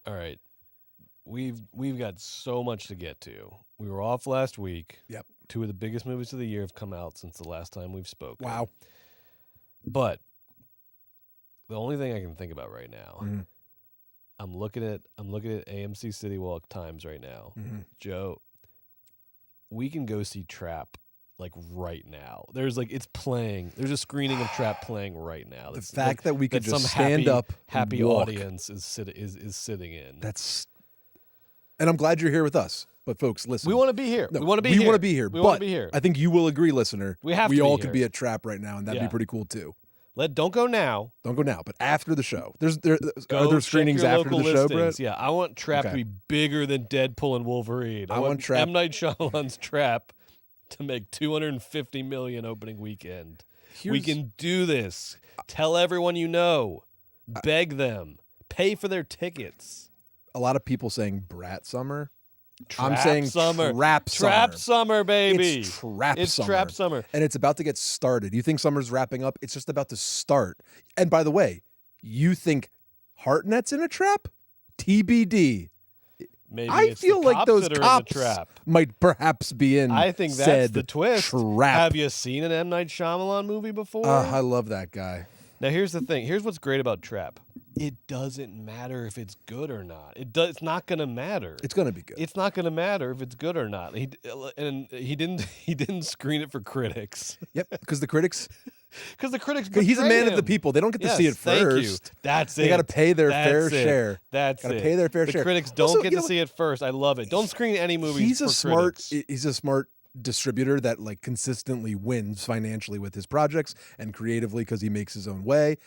All right. We've got so much to get to. We were off last week. Yep. 2 of the biggest movies of the year have come out since the last time we've spoken. Wow. But the only thing I can think about right now, Mm-hmm. I'm looking at AMC City Walk Times right now. Mm-hmm. Joe, we can go see Trap like right now. It's playing. There's a screening of Trap playing right now. The fact that we could that just some stand up, happy and walk, audience is sitting in. And I'm glad you're here with us. But folks, listen. We want to be here. No, we want to be we here. want to be here. We but want to be here. I think you will agree, listener. We have we to be all here. could be at Trap right now, and that'd Yeah. be pretty cool too. Don't go now. Don't go now, but after the show. Are Go there check screenings your after the local show, listings. Brett? Yeah, I want Trap to Okay. be bigger than Deadpool and Wolverine. I want Trap- M. Night Shyamalan's Trap to make $250 million opening weekend. We can do this. Tell everyone you know. Beg them. Pay for their tickets. A lot of people saying Brat Summer. I'm Trap saying summer. Trap Summer. Trap Summer, baby. It's Trap It's Summer. Trap Summer. And it's about to get started. You think summer's wrapping up? It's just about to start. And by the way, you think Hartnett's in a trap? TBD. Maybe I it's feel the like cops those that are cops in the trap. might perhaps be in. I think that's said the twist. Trap. Have you seen an M. Night Shyamalan movie before? I love that guy. Now, here's the thing. Here's what's great about Trap. It doesn't matter if it's good or not. It's not going to matter. It's gonna be good. It's not going to matter if it's good or not. He didn't screen it for critics. Yep, because the critics. Because the critics. He's a man betrayed of the him. people. They don't get to Yes, see it thank first. you. That's it. They got to pay their That's fair it. share. That's Gotta it. pay their fair the share. critics don't Also, get you to know, see it first. I love it. Don't screen any movies. He's a for smart. critics. He's a smart distributor that like consistently wins financially with his projects and creatively because he makes his own way.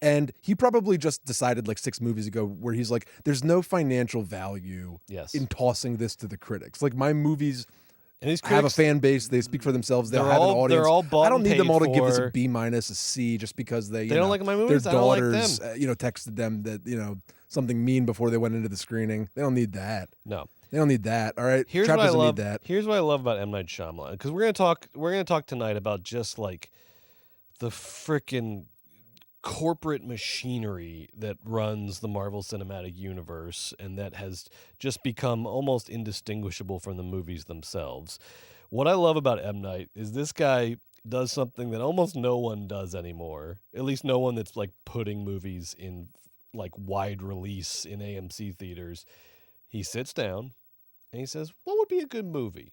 And he probably just decided like 6 movies ago where he's like, there's no financial value Yes. in tossing this to the critics. Like my movies And these have a critics, fan base. They speak for themselves. They they're have an all- audience. they're all bought I don't and need them paid all to give this for. a B-, a C just because they don't like my movies? Their I don't like daughters, them. texted them that, something mean before they went into the screening. They don't need that. No. They don't need that. All right. Here's Trap what I doesn't love. need that. Here's what I love about M. Night Shyamalan, because we're gonna talk tonight about just like the frickin' corporate machinery that runs the Marvel Cinematic Universe and that has just become almost indistinguishable from the movies themselves. What I love about M. Night is this guy does something that almost no one does anymore. At least no one that's like putting movies in like wide release in AMC theaters. He sits down and he says, "What would be a good movie?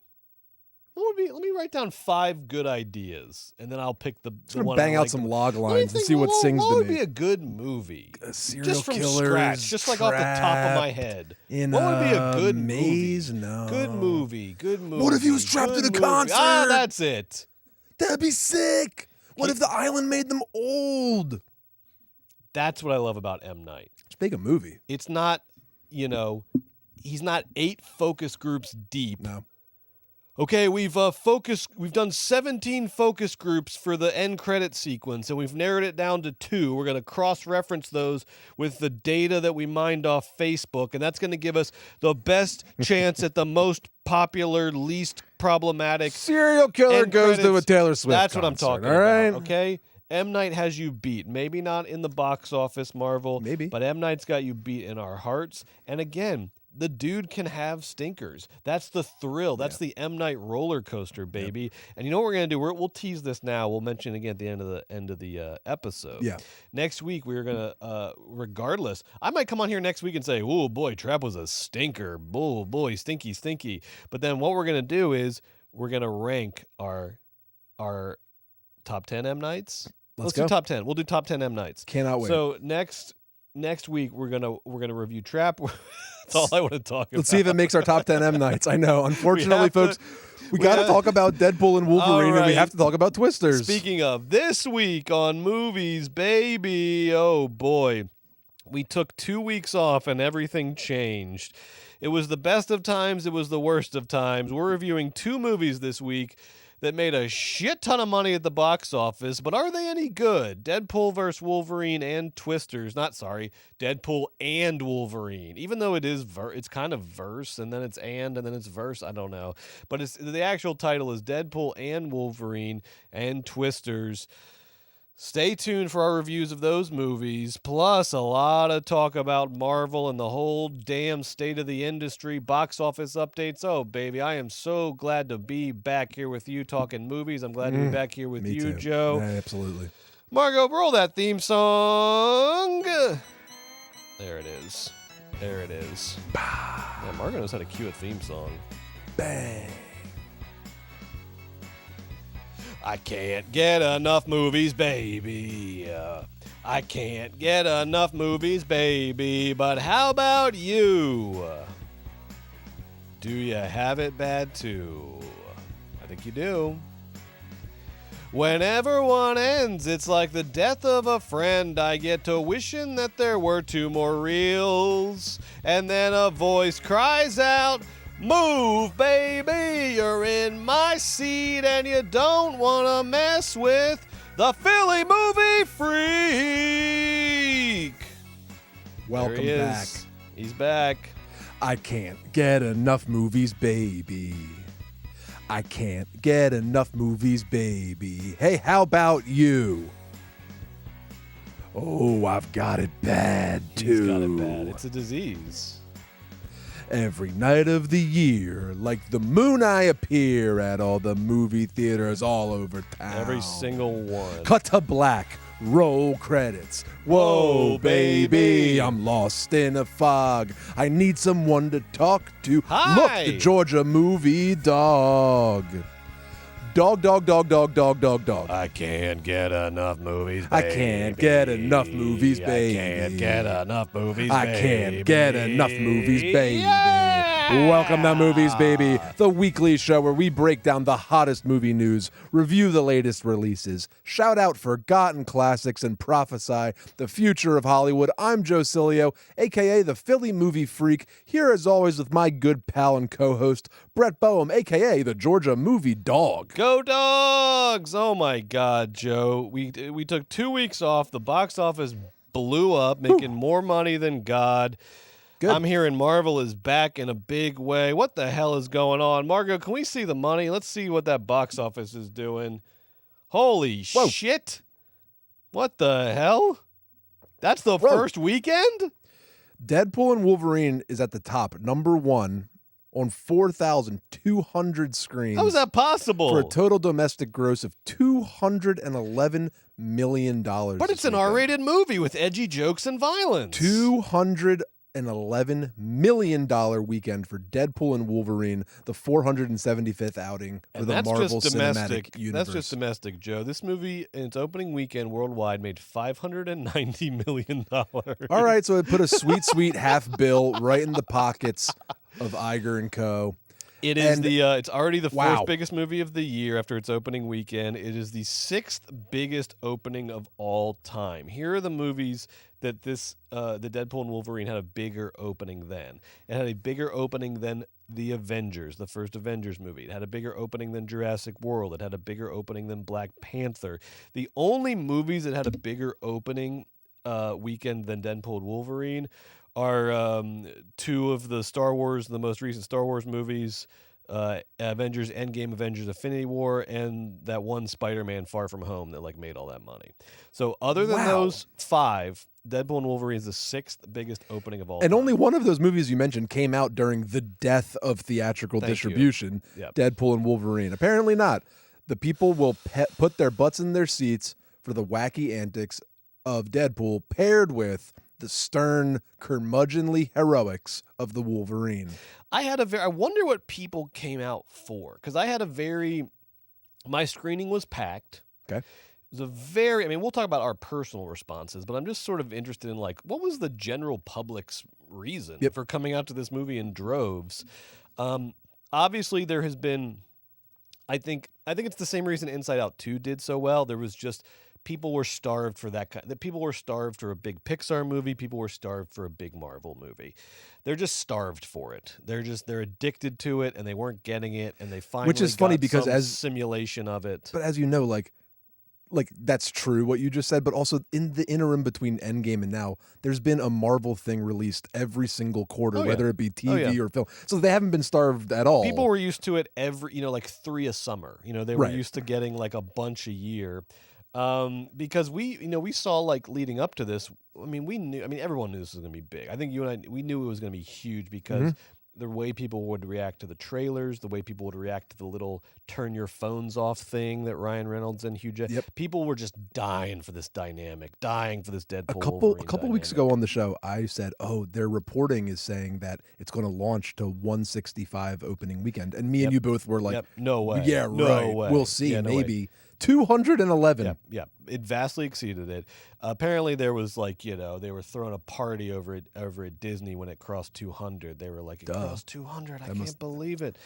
Let me write down 5 good ideas, and then I'll pick the Just gonna one bang I out like some the- log Let me lines and think, see what sings what to would me. be a good movie? Serial Just from killers, scratch, just like off the top of my trapped head. in What would be a a good maze? movie? No. Good movie. Good movie. What if he was trapped good in a movie. Ah, concert? that's it. That'd be sick. What if the island made them old? That's what I love about M. Night. Just make a movie. It's not, he's not 8 focus groups deep. No. Okay, we've done 17 focus groups for the end credit sequence, and we've narrowed it down to 2. We're going to cross-reference those with the data that we mined off Facebook, and that's going to give us the best chance at the most popular, least problematic Serial killer end goes to a credits. Taylor Swift That's what I'm concert, talking all right? about, okay? M. Night has you beat. Maybe not in the box office, Marvel. Maybe. But M. Night's got you beat in our hearts. And again, the dude can have stinkers. That's the thrill. That's the M. Night roller coaster, baby. Yep. And you know what we're gonna do? We'll tease this now. We'll mention it again at the end of the episode. Yeah. Next week we're gonna, regardless, I might come on here next week and say, "Oh boy, Trap was a stinker. Oh boy, stinky, stinky." But then what we're gonna do is we're gonna rank our top 10 M. Nights. Let's go. do top 10. We'll do top 10 M. Nights. Cannot wait. So next week we're gonna review Trap. That's all I want to talk about. Let's see if it makes our top 10 M Nights. I know. Unfortunately, folks, we got to talk about Deadpool and Wolverine, and we have to talk about Twisters. Speaking of, this week on movies, baby, oh boy. We took 2 weeks off and everything changed. It was the best of times. It was the worst of times. We're reviewing 2 movies this week that made a shit ton of money at the box office, but are they any good? Deadpool vs. Wolverine and Twisters. Deadpool and Wolverine. Even though it is it's kind of verse, and then it's and then it's verse. I don't know. But the actual title is Deadpool and Wolverine and Twisters. Stay tuned for our reviews of those movies, plus a lot of talk about Marvel and the whole damn state of the industry, box office updates. Oh, baby, I am so glad to be back here with you talking movies. I'm glad to be back here with Me you, too. Joe. Yeah, absolutely. Margot, roll that theme song. There it is. There it is. Yeah, Margot knows how to cue a theme song. Bang. I can't get enough movies, baby. I can't get enough movies, baby. But how about you? Do you have it bad too? I think you do. Whenever one ends, it's like the death of a friend. I get to wishing that there were 2 more reels. And then a voice cries out, "Move, baby, you're in my seat and you don't want to mess with the Philly movie freak." Welcome There he back. is. He's back. I can't get enough movies, baby. I can't get enough movies, baby. Hey, how about you? Oh, I've got it bad, too. He's got it bad. It's a disease. Every night of the year, like the moon, I appear at all the movie theaters all over town. Every single one. Cut to black. Roll credits. Whoa, baby, I'm lost in a fog. I need someone to talk to. Hi. Look, the Georgia movie dog. Dog, dog, dog, dog, dog, dog, dog. I can't get enough movies, baby. I can't get enough movies, baby. I can't get enough movies, I baby. can't get enough movies, baby. Yeah! Welcome to Movies, Baby, the weekly show where we break down the hottest movie news, review the latest releases, shout out forgotten classics, and prophesy the future of Hollywood. I'm Joe Cilio, a.k.a. the Philly Movie Freak, here as always with my good pal and co-host, Brett Boehm, a.k.a. the Georgia Movie Dog. Go Dogs! Oh my God, Joe. We took 2 weeks off. The box office blew up, making more money than God. Good. I'm hearing Marvel is back in a big way. What the hell is going on? Margot, can we see the money? Let's see what that box office is doing. Holy Whoa. shit. What the hell? That's the first weekend? Deadpool and Wolverine is at the top, number 1 on 4,200 screens. How is that possible? For a total domestic gross of $211 million. But it's an R-rated movie with edgy jokes and violence. $211 million weekend for Deadpool and Wolverine, the 475th outing for And the that's Marvel just domestic. Cinematic Universe. That's just domestic, Joe. This movie, in its opening weekend worldwide, made $590 million. All right, so it put a sweet, sweet half bill right in the pockets of Iger and Co. It is And- it's already the Wow. fourth biggest movie of the year after its opening weekend. It is the 6th biggest opening of all time. Here are the movies that the Deadpool and Wolverine had a bigger opening than. It had a bigger opening than The Avengers, the first Avengers movie. It had a bigger opening than Jurassic World. It had a bigger opening than Black Panther. The only movies that had a bigger opening weekend than Deadpool and Wolverine are 2 of the most recent Star Wars movies, Avengers Endgame, Avengers Infinity War, and that one Spider-Man Far From Home that made all that money. So other than those 5, Deadpool and Wolverine is the 6th biggest opening of all And time. only one of those movies you mentioned came out during the death of theatrical Thank you. distribution, Yep. Deadpool and Wolverine. Apparently not. The people will put their butts in their seats for the wacky antics of Deadpool paired with the stern, curmudgeonly heroics of the Wolverine. I wonder what people came out for, because my screening was packed. Okay. It was we'll talk about our personal responses, but I'm just sort of interested in what was the general public's reason for coming out to this movie in droves? Obviously there has been, I think it's the same reason Inside Out 2 did so well. There was just, people were starved for people were starved for a big Pixar movie. People were starved for a big Marvel movie. They're just starved for it. They're addicted to it, and they weren't getting it, and they finally Which is funny got because some as simulation of it. But as you know, that's true what you just said, but also in the interim between Endgame and now, there's been a Marvel thing released every single quarter, whether it be TV or film. So they haven't been starved at all. People were used to it every, 3 a summer. They were Right. used to getting a bunch a year. Because we saw like leading up to this. I mean, everyone knew this was going to be big. I think you and I, we knew it was going to be huge because the way people would react to the trailers, the way people would react to the little turn your phones off thing that Ryan Reynolds and Hugh Jackman. Yep. People were just dying for this dynamic, dying for this Deadpool. A couple weeks ago on the show, I said, "Oh, their reporting is saying that it's going to launch to 165 opening weekend," and me and you both were like, "No way, yeah, no right, way. We'll see, no maybe." 211. Yeah, it vastly exceeded it. Apparently, there was like they were throwing a party over at Disney when it crossed 200. They were like, it crossed 200. I can't believe it.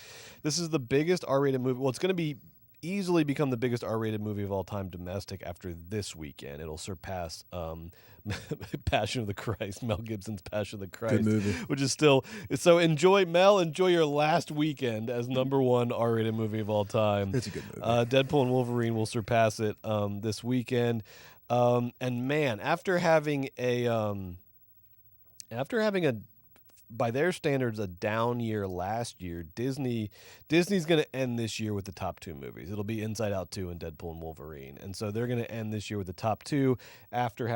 This is the biggest R-rated movie. Well, it's going to be easily become the biggest R-rated movie of all time domestic after this weekend. It'll surpass Passion of the Christ, Mel Gibson's Passion of the Christ, good movie, which is still so. Enjoy your last weekend as #1 R-rated movie of all time. It's a good movie. Deadpool and Wolverine will surpass it this weekend. And man, after having a by their standards, a down year last year, Disney's going to end this year with the top 2 movies. It'll be Inside Out 2 and Deadpool and Wolverine. And so they're going to end this year with the top 2 after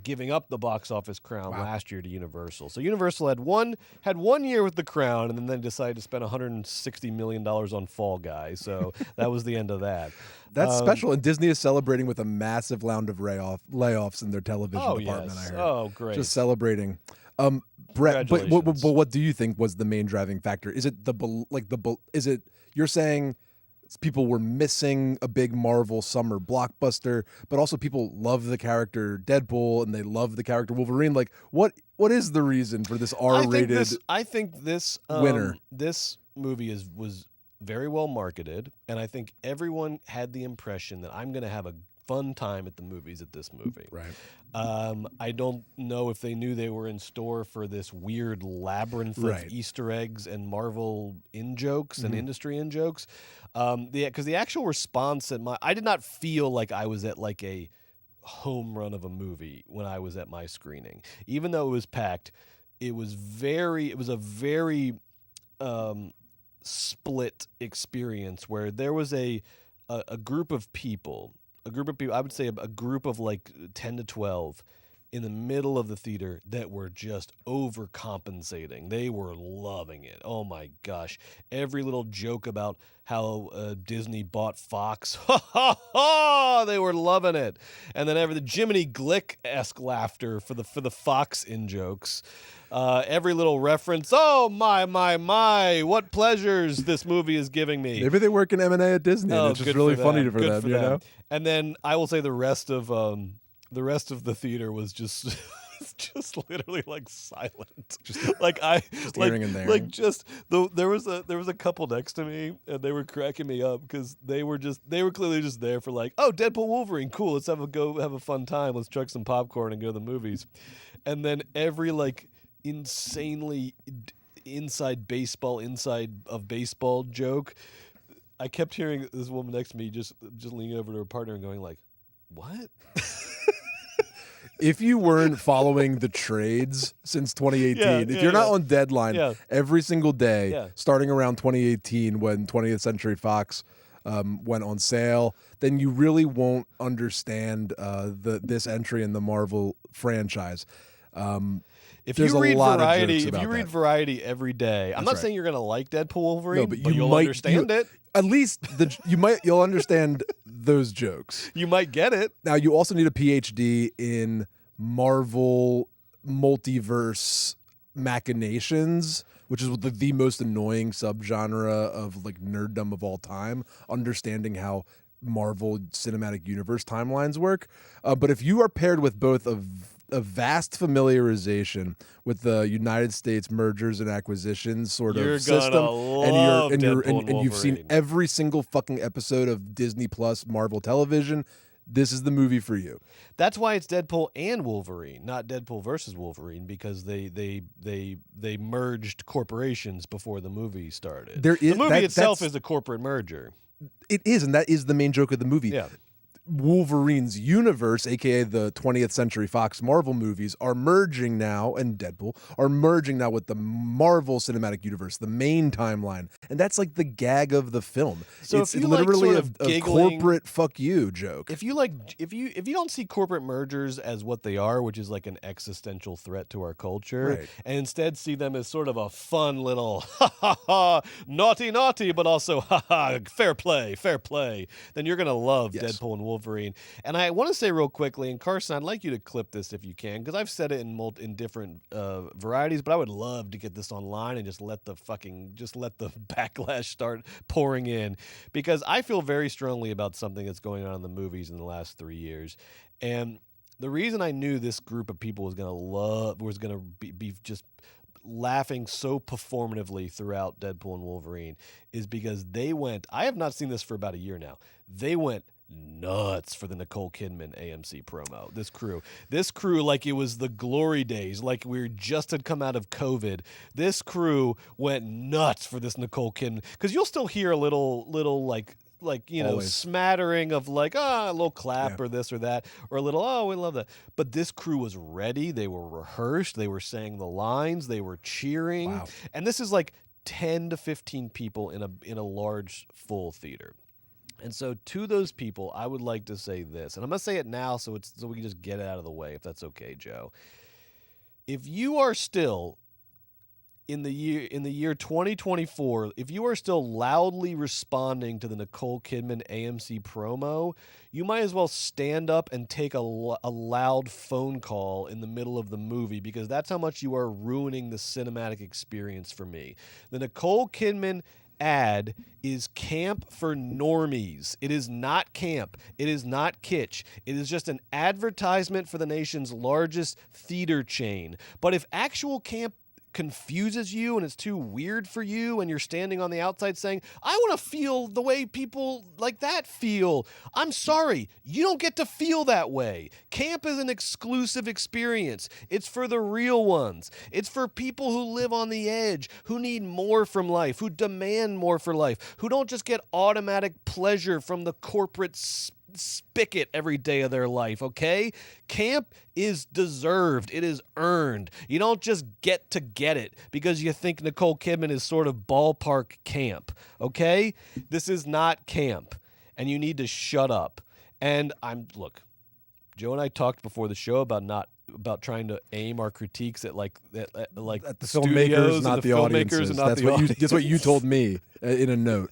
giving up the box office crown last year to Universal. So Universal had one year with the crown, and then they decided to spend $160 million on Fall Guy. So that was the end of that. That's special, and Disney is celebrating with a massive round of layoffs in their television department. Yes. I heard. Oh, great! Just celebrating. Brett, but what do you think was the main driving factor? Is it is it you're saying people were missing a big Marvel summer blockbuster, but also people love the character Deadpool and they love the character Wolverine? Like, what is the reason for this R-rated? I think this winner. This movie was very well marketed, and I think everyone had the impression that I'm going to have a fun time at the movies at this movie. Right. I don't know if they knew they were in store for this weird labyrinth of Easter eggs and Marvel in-jokes and industry in-jokes. Because the actual response I did not feel like I was at like a home run of a movie when I was at my screening. Even though it was packed, it was a very split experience where there was a group of people, I would say a group of like 10 to 12 in the middle of the theater that were just overcompensating. They were loving it. Oh my gosh. Every little joke about how Disney bought Fox, they were loving it. And then the Jiminy Glick-esque laughter for the Fox in-jokes. Every little reference, oh my, what pleasures this movie is giving me. Maybe they work in M&A at Disney. And it's just really funny for them, you know? And then I will say the rest of the theater was just just literally like silent. Just like hearing and there. Like there was a couple next to me and they were cracking me up because they were clearly just there for like, oh, Deadpool Wolverine, cool, let's have a fun time, let's chuck some popcorn and go to the movies. And then every like insanely inside of baseball joke, I kept hearing this woman next to me just leaning over to her partner and going like, what? If you weren't following the trades since 2018, if you're not on deadline every single day, starting around 2018 when 20th Century Fox went on sale, then you really won't understand this entry in the Marvel franchise. If you read Variety every day, I'm not saying you're going to like Deadpool Wolverine, but you'll understand it. At least you'll understand those jokes. You might get it. Now, you also need a PhD in Marvel multiverse machinations, which is the most annoying subgenre of like nerddom of all time, understanding how Marvel Cinematic Universe timelines work. But if you are paired with both a vast familiarization with the United States mergers and acquisitions sort of system, and you've seen every single fucking episode of Disney Plus Marvel television, this is the movie for you. That's why it's Deadpool and Wolverine, not Deadpool versus Wolverine, because they merged corporations before the movie started. The movie itself is a corporate merger. It is, and that is the main joke of the movie. Yeah. Wolverine's universe, aka the 20th Century Fox Marvel movies, are merging now, and Deadpool are merging now with the Marvel Cinematic Universe, the main timeline, and that's like the gag of the film. So it's if you literally like sort of a giggling- corporate "fuck you" joke. If you don't see corporate mergers as what they are, which is like an existential threat to our culture, Right. and instead see them as sort of a fun little ha ha ha naughty, but also ha ha fair play, then you're gonna love Yes. Deadpool and Wolverine. And I want to say real quickly, and Carson, I'd like you to clip this if you can, because I've said it in different varieties, but I would love to get this online and just let the backlash start pouring in, because I feel very strongly about something that's going on in the movies in the last 3 years. And the reason I knew this group of people was going to be just laughing so performatively throughout Deadpool and Wolverine is because I have not seen this for about a year now. They went nuts for the Nicole Kidman AMC promo. This crew, like it was the glory days, like we just had come out of COVID. This crew went nuts for this Nicole Kidman, because you'll still hear a little like Always. smattering of like a little clap Yeah. or this or that, or a little we love that. But this crew was ready. They were rehearsed. They were saying the lines. They were cheering. Wow. And this is like 10 to 15 people in a large full theater. And so to those people, I would like to say this, and I'm gonna say it now so we can just get it out of the way, if that's okay, Joe. If you are still in the year 2024, if you are still loudly responding to the Nicole Kidman AMC promo, you might as well stand up and take a loud phone call in the middle of the movie, because that's how much you are ruining the cinematic experience for me. The Nicole Kidman ad is camp for normies. It is not camp. It is not kitsch. It is just an advertisement for the nation's largest theater chain. But if actual camp confuses you and it's too weird for you and you're standing on the outside saying, I want to feel the way people like that feel, I'm sorry, you don't get to feel that way. Camp is an exclusive experience. It's for the real ones. It's for people who live on the edge, who need more from life, who demand more for life, who don't just get automatic pleasure from the corporate spigot every day of their life, okay? Camp is deserved. It is earned. You don't just get it because you think Nicole Kidman is sort of ballpark camp, okay? This is not camp, and you need to shut up. And look, Joe and I talked before the show about trying to aim our critiques at the filmmakers, not the audiences. And not That's what you told me in a note.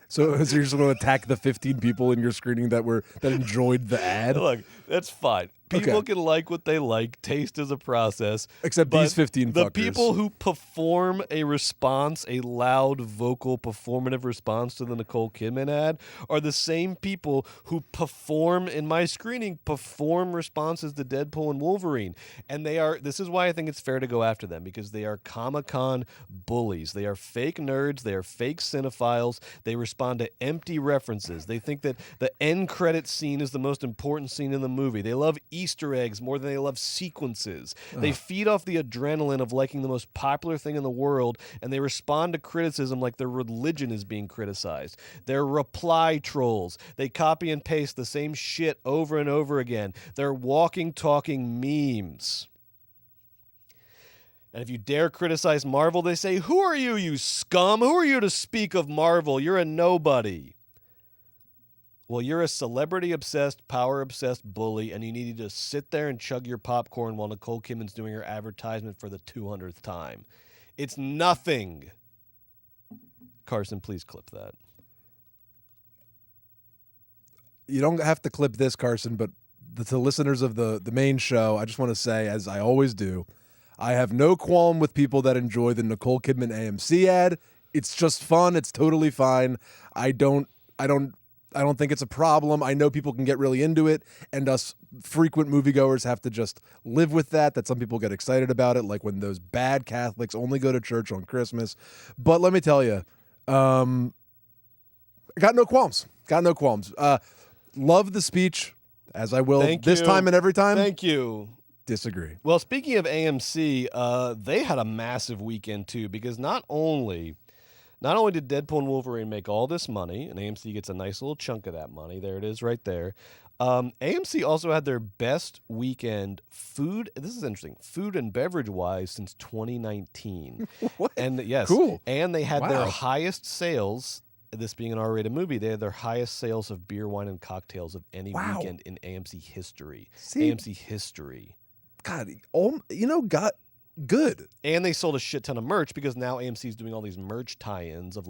So you're just going to attack the 15 people in your screening that enjoyed the ad? Look, that's fine. People can like what they like. Taste is a process. Except these 15 the fuckers. people who perform a response, a loud, vocal, performative response to the Nicole Kidman ad, are the same people who perform responses to Deadpool and Wolverine. And this is why I think it's fair to go after them, because they are Comic-Con bullies. They are fake nerds. They are fake cinephiles. They respond to empty references. They think that the end credit scene is the most important scene in the movie. They love Easter eggs more than they love sequences. They feed off the adrenaline of liking the most popular thing in the world, and they respond to criticism like their religion is being criticized. They're reply trolls. They copy and paste the same shit over and over again. They're walking, talking memes. And if you dare criticize Marvel, they say, "Who are you, you scum? Who are you to speak of Marvel? You're a nobody." Well, you're a celebrity-obsessed, power-obsessed bully, and you need to just sit there and chug your popcorn while Nicole Kidman's doing her advertisement for the 200th time. It's nothing. Carson, please clip that. You don't have to clip this, Carson, but to listeners of the main show, I just want to say, as I always do, I have no qualm with people that enjoy the Nicole Kidman AMC ad. It's just fun. It's totally fine. I don't think it's a problem. I know people can get really into it, and us frequent moviegoers have to just live with that some people get excited about it, like when those bad Catholics only go to church on Christmas. But let me tell you, got no qualms. Love the speech, as I will this time and every time. Thank you. Disagree. Well, speaking of AMC, they had a massive weekend too, because not only not only did Deadpool and Wolverine make all this money, and AMC gets a nice little chunk of that money. There it is right there. AMC also had their best weekend this is interesting, food and beverage wise since 2019. What? And yes, Cool. and they had their Wow. highest sales, this being an R-rated movie, they had their highest sales of beer, wine, and cocktails of any Wow. weekend in AMC history. See? AMC history. God, got good. And they sold a shit ton of merch because now AMC is doing all these merch tie-ins of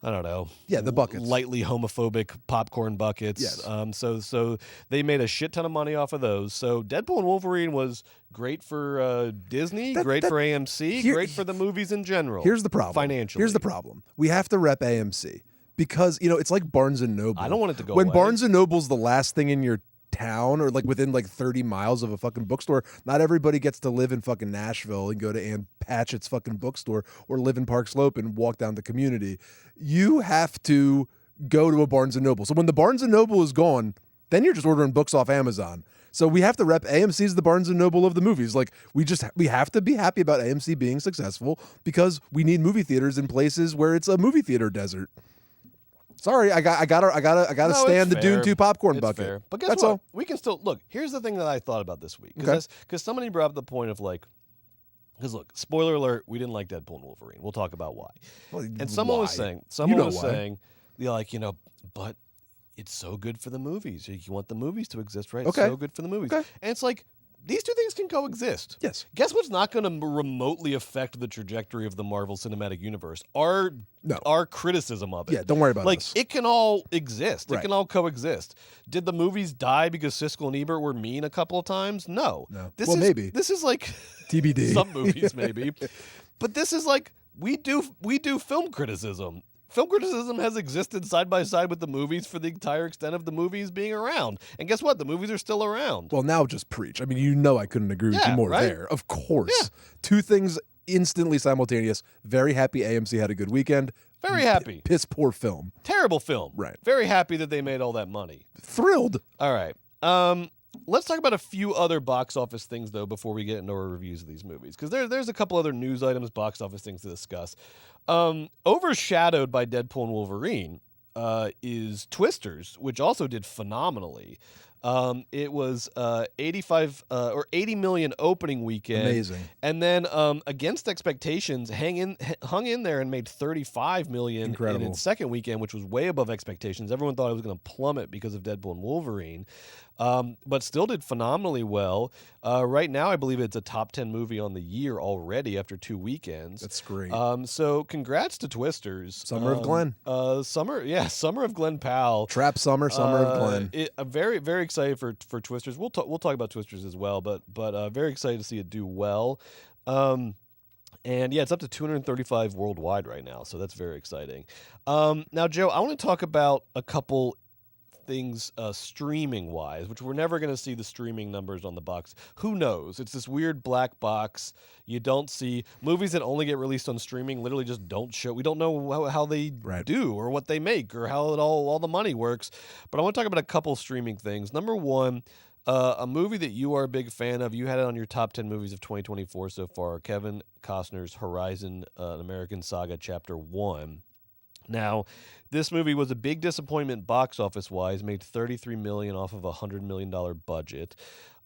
I don't know. Yeah, the buckets. Lightly homophobic popcorn buckets. Yes. So they made a shit ton of money off of those. So Deadpool and Wolverine was great for Disney, great for AMC, great for the movies in general. Here's the problem. Financially. Here's the problem. We have to rep AMC because, it's like Barnes & Noble. I don't want it to go When away. Barnes & Noble's the last thing in your town or within 30 miles of a fucking bookstore, not everybody gets to live in fucking Nashville and go to Ann Patchett's fucking bookstore or live in Park Slope and walk down the community. You have to go to a Barnes & Noble. So when the Barnes & Noble is gone, then you're just ordering books off Amazon. So we have to rep AMC's the Barnes & Noble of the movies. We have to be happy about AMC being successful because we need movie theaters in places where it's a movie theater desert. Sorry, I gotta stand the Dune 2 popcorn bucket. Fair. But guess That's what? all. We can still look. Here's the thing that I thought about this week Okay. because somebody brought up the point of because look, spoiler alert, we didn't like Deadpool and Wolverine. We'll talk about why. Well, And someone was why? saying, but it's so good for the movies. You want the movies to exist, right? Okay. It's so good for the movies. Okay. And it's like these two things can coexist. Yes. Guess what's not going to remotely affect the trajectory of the Marvel Cinematic Universe? Our criticism of it. Yeah, don't worry about this. It can all exist. It Right. can all coexist. Did the movies die because Siskel and Ebert were mean a couple of times? No. Maybe. This is like TBD. some movies maybe. But this is like we do film criticism. Film criticism has existed side by side with the movies for the entire extent of the movies being around. And guess what? The movies are still around. Well, now just preach. I mean, I couldn't agree with you more right? there. Of course. Yeah. Two things instantly simultaneous. Very happy AMC had a good weekend. Very happy. Piss poor film. Terrible film. Right. Very happy that they made all that money. Thrilled. All right. Let's talk about a few other box office things, though, before we get into our reviews of these movies. Because there's a couple other news items, box office things to discuss. Overshadowed by Deadpool and Wolverine is Twisters, which also did phenomenally. It was 80 million opening weekend. Amazing. And then against expectations, hung in there and made 35 million in its second weekend, which was way above expectations. Everyone thought it was going to plummet because of Deadpool and Wolverine, but still did phenomenally well. Right now, I believe it's a top 10 movie on the year already after 2 weekends. That's great. So congrats to Twisters. Summer of Glenn. Summer of Glenn Powell. Trap Summer of Glenn. I'm very, very excited for Twisters. We'll talk about Twisters as well, but very excited to see it do well. And yeah, it's up to 235 worldwide right now, so that's very exciting. Now, Joe, I want to talk about a couple things streaming wise, which we're never going to see the streaming numbers on the box. Who knows? It's this weird black box. You don't see movies that only get released on streaming. Literally, just don't show. We don't know how they do or what they make or how it all the money works. But I want to talk about a couple streaming things. Number one. A movie that you are a big fan of, you had it on your top 10 movies of 2024 so far, Kevin Costner's Horizon, An American Saga, Chapter 1. Now, this movie was a big disappointment box office-wise, made $33 million off of a $100 million budget.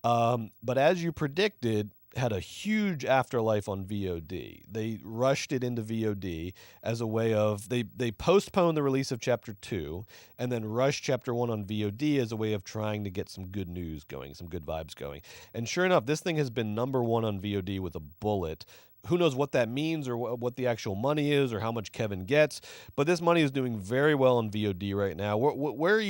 But as you predicted, had a huge afterlife on VOD. They rushed it into VOD as a way of they postponed the release of Chapter 2 and then rushed Chapter 1 on VOD as a way of trying to get some good news going, some good vibes going. And sure enough, this thing has been number 1 on VOD with a bullet. Who knows what that means or what the actual money is or how much Kevin gets, but this money is doing very well on VOD right now. Where are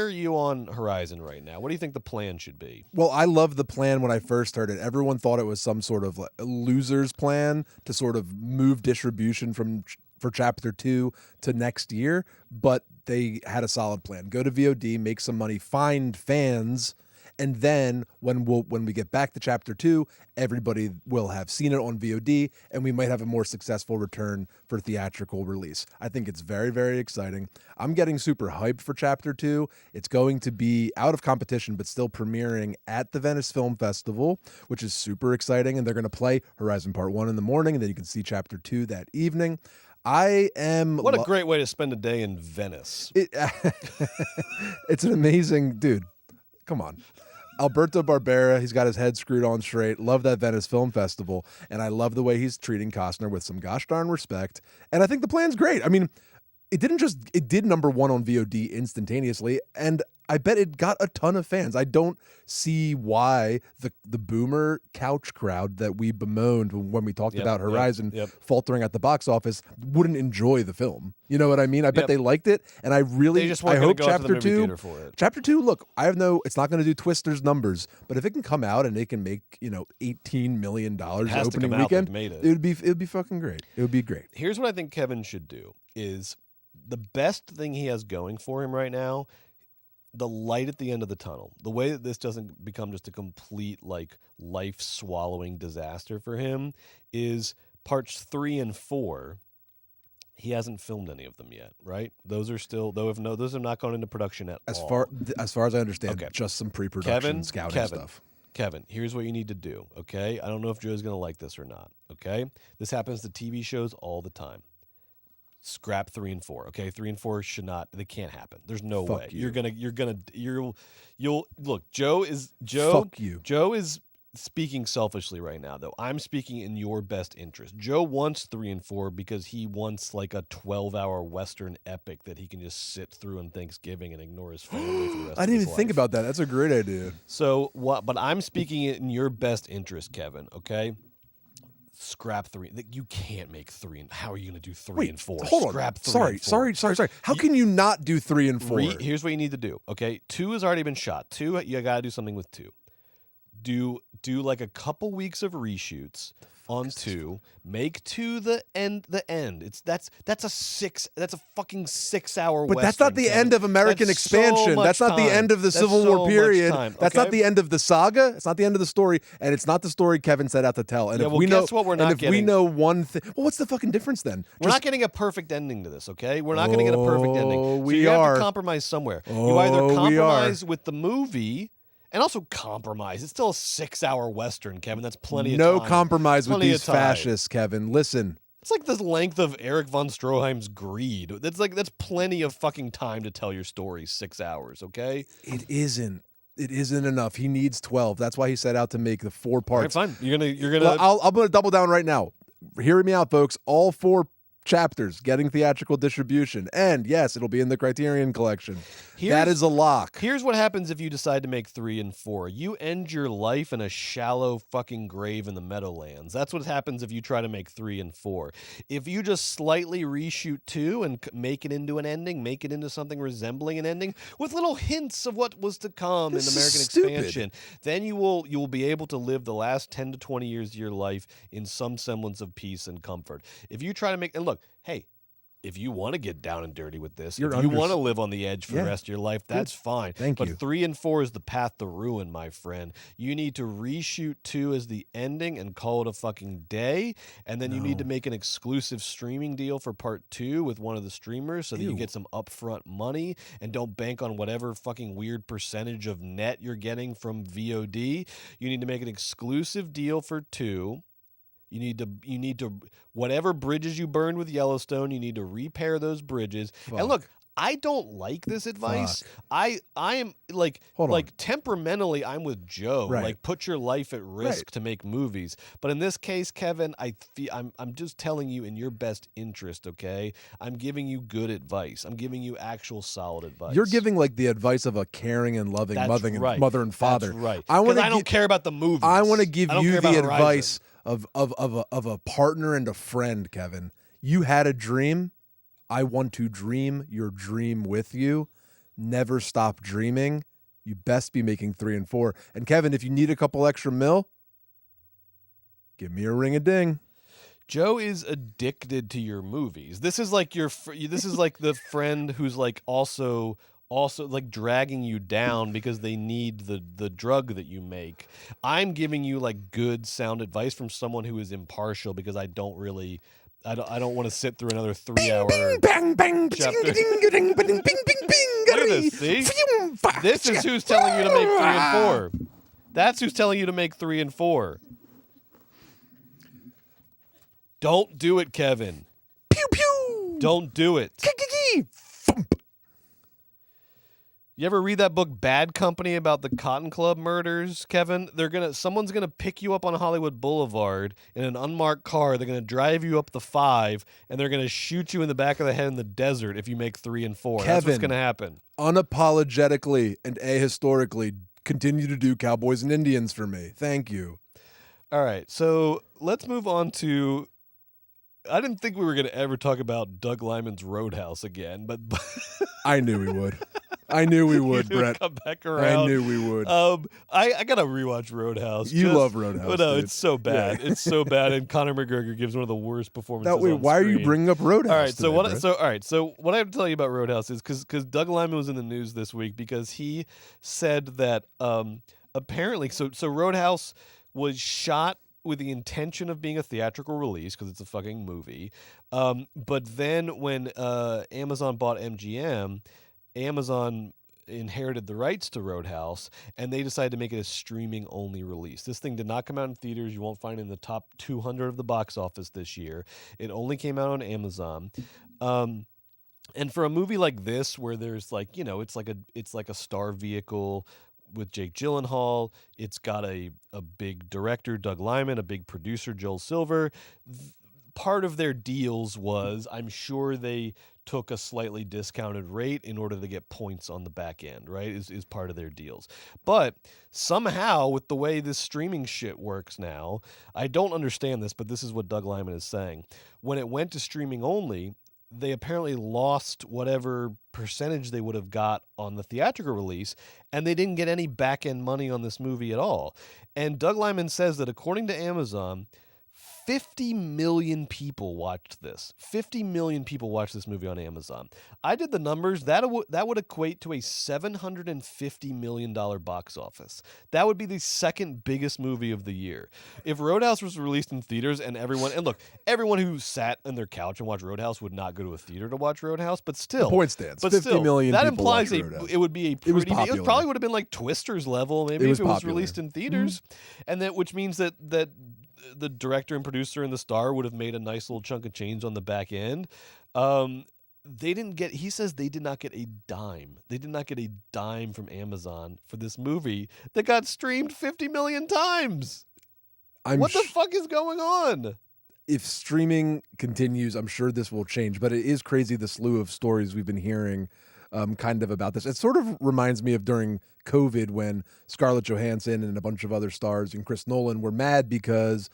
you on Horizon right now? What do you think the plan should be? Well, I loved the plan when I first heard it. Everyone thought it was some sort of loser's plan to sort of move distribution for Chapter 2 to next year, but they had a solid plan. Go to VOD, make some money, find fans, And then when we get back to chapter 2, everybody will have seen it on VOD, and we might have a more successful return for theatrical release. I think it's very, very exciting. I'm getting super hyped for chapter 2. It's going to be out of competition, but still premiering at the Venice Film Festival, which is super exciting. And they're going to play Horizon Part 1 in the morning, and then you can see chapter 2 that evening. What a great way to spend a day in Venice. It's an amazing, dude. Come on. Alberto Barbera, he's got his head screwed on straight. Love that Venice Film Festival. And I love the way he's treating Costner with some gosh darn respect. And I think the plan's great. I mean, it did number 1 on VOD instantaneously, and I bet it got a ton of fans. I don't see why the boomer couch crowd that we bemoaned when we talked about Horizon faltering at the box office wouldn't enjoy the film. You know what I mean? I bet they liked it, and I hope chapter 2. Chapter 2, look, it's not going to do Twisters numbers, but if it can come out and it can make, $18 million opening weekend, it would be fucking great. It would be great. Here's what I think Kevin should do is the best thing he has going for him right now, the light at the end of the tunnel, the way that this doesn't become just a complete life-swallowing disaster for him, is parts 3 and 4. He hasn't filmed any of them yet, right? Those are still, those are not going into production at all. As far as I understand, just some pre-production scouting stuff. Kevin, here's what you need to do, okay? I don't know if Joe's going to like this or not, okay? This happens to TV shows all the time. Scrap 3 and 4. Okay, 3 and 4 they can't happen. There's no way. You'll look. Joe is speaking selfishly right now, though. I'm speaking in your best interest. Joe wants 3 and 4 because he wants like a 12-hour Western epic that he can just sit through on Thanksgiving and ignore his family for the rest I of didn't his even think life. about that. That's a great idea. So what? But I'm speaking in your best interest, Kevin. Okay. Scrap 3. You can't make 3. How are you going to do 3 and 4? Hold on. Scrap 3 and 4. Sorry. How can you not do 3 and 4? Here's what you need to do. Okay, 2 has already been shot. 2, you got to do something with 2. Do like a couple weeks of reshoots on 2. Make 2 the end. That's a fucking 6-hour. But that's not the end of American expansion. That's not the end of the Civil War period. That's not the end of the saga. It's not the end of the story, and it's not the story Kevin set out to tell. And guess what we're not getting? We know one thing, well, what's the fucking difference then? We're not getting a perfect ending to this. Okay, we're not going to get a perfect ending. So you have to compromise somewhere. You either compromise with the movie. And also compromise. It's still a 6-hour Western, Kevin. That's plenty of time. No compromise with these fascists, Kevin. Listen. It's like the length of Erich von Stroheim's Greed. That's plenty of fucking time to tell your story. 6 hours, okay? It isn't. It isn't enough. He needs 12. That's why he set out to make the 4 parts. All right, fine. You're gonna. I'm gonna double down right now. Hear me out, folks. All 4 chapters getting theatrical distribution, and yes, it'll be in the Criterion Collection. That is a lock. Here's what happens if you decide to make 3 and 4. You end your life in a shallow fucking grave in the Meadowlands. That's what happens if you try to make 3 and 4. If you just slightly reshoot 2 and make it into an ending, make it into something resembling an ending with little hints of what was to come in American expansion, then you will be able to live the last 10 to 20 years of your life in some semblance of peace and comfort. If you try to make, and look, hey, if you want to get down and dirty with this, if you want to live on the edge for the rest of your life, that's fine. But 3 and 4 is the path to ruin, my friend. You need to reshoot 2 as the ending and call it a fucking day, and then you need to make an exclusive streaming deal for part 2 with one of the streamers so that you get some upfront money and don't bank on whatever fucking weird percentage of net you're getting from VOD. You need to make an exclusive deal for 2. You need to whatever bridges you burned with Yellowstone, you need to repair those bridges. Fuck. And look, I don't like this advice. I am like temperamentally I'm with Joe. Right. Like put your life at risk to make movies. But in this case, Kevin, I'm just telling you in your best interest, okay? I'm giving you good advice. I'm giving you actual solid advice. You're giving like the advice of a caring and loving mother and father. That's right. I don't care about the movies. I want to give you the advice Horizon. of a partner and a friend, Kevin. You had a dream. I want to dream your dream with you. Never stop dreaming. You best be making 3 and 4. And Kevin, if you need a couple extra mil, give me a ring-a-ding. Joe is addicted to your movies. This is like this is like the friend who's like also also like dragging you down because they need the drug that you make. I'm giving you like good sound advice from someone who is impartial because I don't want to sit through another 3-hour Bang bang chapter. bing bing bing bing Look at this, see? This is who's telling you to make 3 and 4. That's who's telling you to make 3 and 4. Don't do it, Kevin. Pew pew. Don't do it. You ever read that book Bad Company about the Cotton Club murders, Kevin? Someone's gonna pick you up on Hollywood Boulevard in an unmarked car. They're gonna drive you up the 5, and they're gonna shoot you in the back of the head in the desert if you make 3 and 4. That's what's gonna happen. Unapologetically and ahistorically, continue to do Cowboys and Indians for me. Thank you. All right, so let's move on to. I didn't think we were gonna ever talk about Doug Liman's Roadhouse again, but I knew we would. I knew we would, Brett. Come back around. I knew we would. I gotta rewatch Roadhouse. You love Roadhouse. But no, dude. it's so bad. Yeah. It's so bad, and Conor McGregor gives one of the worst performances. That way, on why screen. are you bringing up Roadhouse? All right, today, Brett? So what I have to tell you about Roadhouse is because Doug Liman was in the news this week because he said that apparently so Roadhouse was shot with the intention of being a theatrical release because it's a fucking movie. But then when Amazon bought MGM, Amazon inherited the rights to Roadhouse, and they decided to make it a streaming-only release. This thing did not come out in theaters. You won't find it in the top 200 of the box office this year. It only came out on Amazon. And for a movie like this, where there's like, it's like a star vehicle with Jake Gyllenhaal. It's got a big director, Doug Liman, a big producer, Joel Silver. Part of their deals was, I'm sure they took a slightly discounted rate in order to get points on the back end, right? Is part of their deals. But somehow, with the way this streaming shit works now, I don't understand this, but this is what Doug Liman is saying. When it went to streaming only, they apparently lost whatever percentage they would have got on the theatrical release, and they didn't get any back-end money on this movie at all. And Doug Liman says that according to Amazon, 50 million people watched this. 50 million people watched this movie on Amazon. I did the numbers. That would equate to a $750 million box office. That would be the second biggest movie of the year. If Roadhouse was released in theaters and everyone who sat on their couch and watched Roadhouse would not go to a theater to watch Roadhouse, but still. The point stands. But 50 still, million that people implies watched Roadhouse. it would be a pretty. It was popular. It probably would have been like Twisters level, maybe, if it was released in theaters, and which means that the director and producer and the star would have made a nice little chunk of change on the back end. They didn't get. He says they did not get a dime. They did not get a dime from Amazon for this movie that got streamed 50 million times. What the fuck is going on? If streaming continues, I'm sure this will change. But it is crazy the slew of stories we've been hearing kind of about this. It sort of reminds me of during COVID when Scarlett Johansson and a bunch of other stars and Chris Nolan were mad because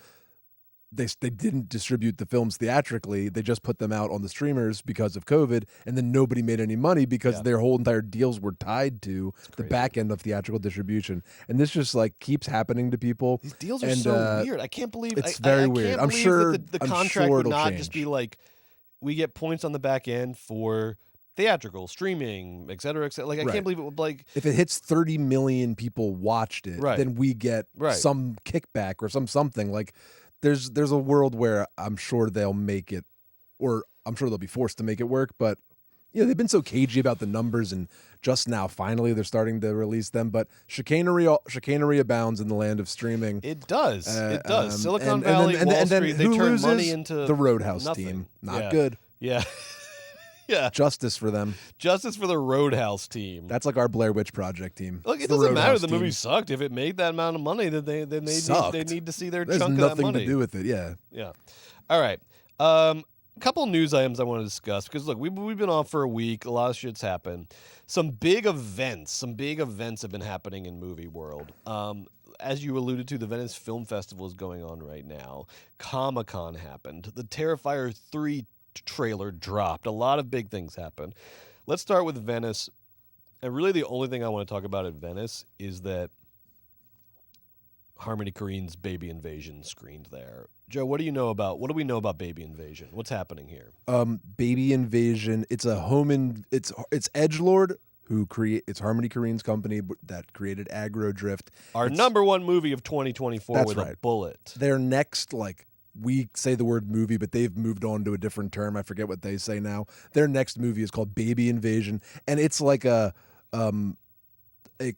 they didn't distribute the films theatrically. They just put them out on the streamers because of COVID, and then nobody made any money because their whole entire deals were tied to the back end of theatrical distribution. And this just like keeps happening to people. These deals are so weird. I can't believe it's very weird. I'm sure that the contract would not just be like, we get points on the back end for theatrical, streaming, et cetera, et cetera. Like, I can't believe it would, like... If it hits 30 million people watched it, then we get some kickback or something. Like, there's a world where I'm sure they'll make it, or I'm sure they'll be forced to make it work, but... they've been so cagey about the numbers, and just now, finally, they're starting to release them. But chicanery abounds in the land of streaming. It does. It does. Silicon Valley, Wall Street, they turn money into the Roadhouse nothing. team. Not good. Yeah. Yeah. Justice for them. Justice for the Roadhouse team. That's like our Blair Witch Project team. Look, it doesn't matter if the movie sucked. If it made that amount of money, then they need to see their chunk of that money. There's nothing to do with it. Yeah. Yeah. All right. Couple news items I want to discuss because look, we've been off for a week. A lot of shit's happened. Some big events have been happening in movie world. As you alluded to, the Venice Film Festival is going on right now. Comic-Con happened. The Terrifier 3 trailer dropped. A lot of big things happened. Let's start with Venice. And really the only thing I want to talk about at Venice is that Harmony Korine's Baby Invasion screened there. Joe, what do we know about Baby Invasion? What's happening here? Baby Invasion, it's a it's edgelord it's Harmony Korine's company that created Aggro Drift. Our It's- number one movie of 2024 That's with a right. bullet. Their next, like, we say the word movie, but they've moved on to a different term. I forget what they say now. Their next movie is called Baby Invasion, and it's like a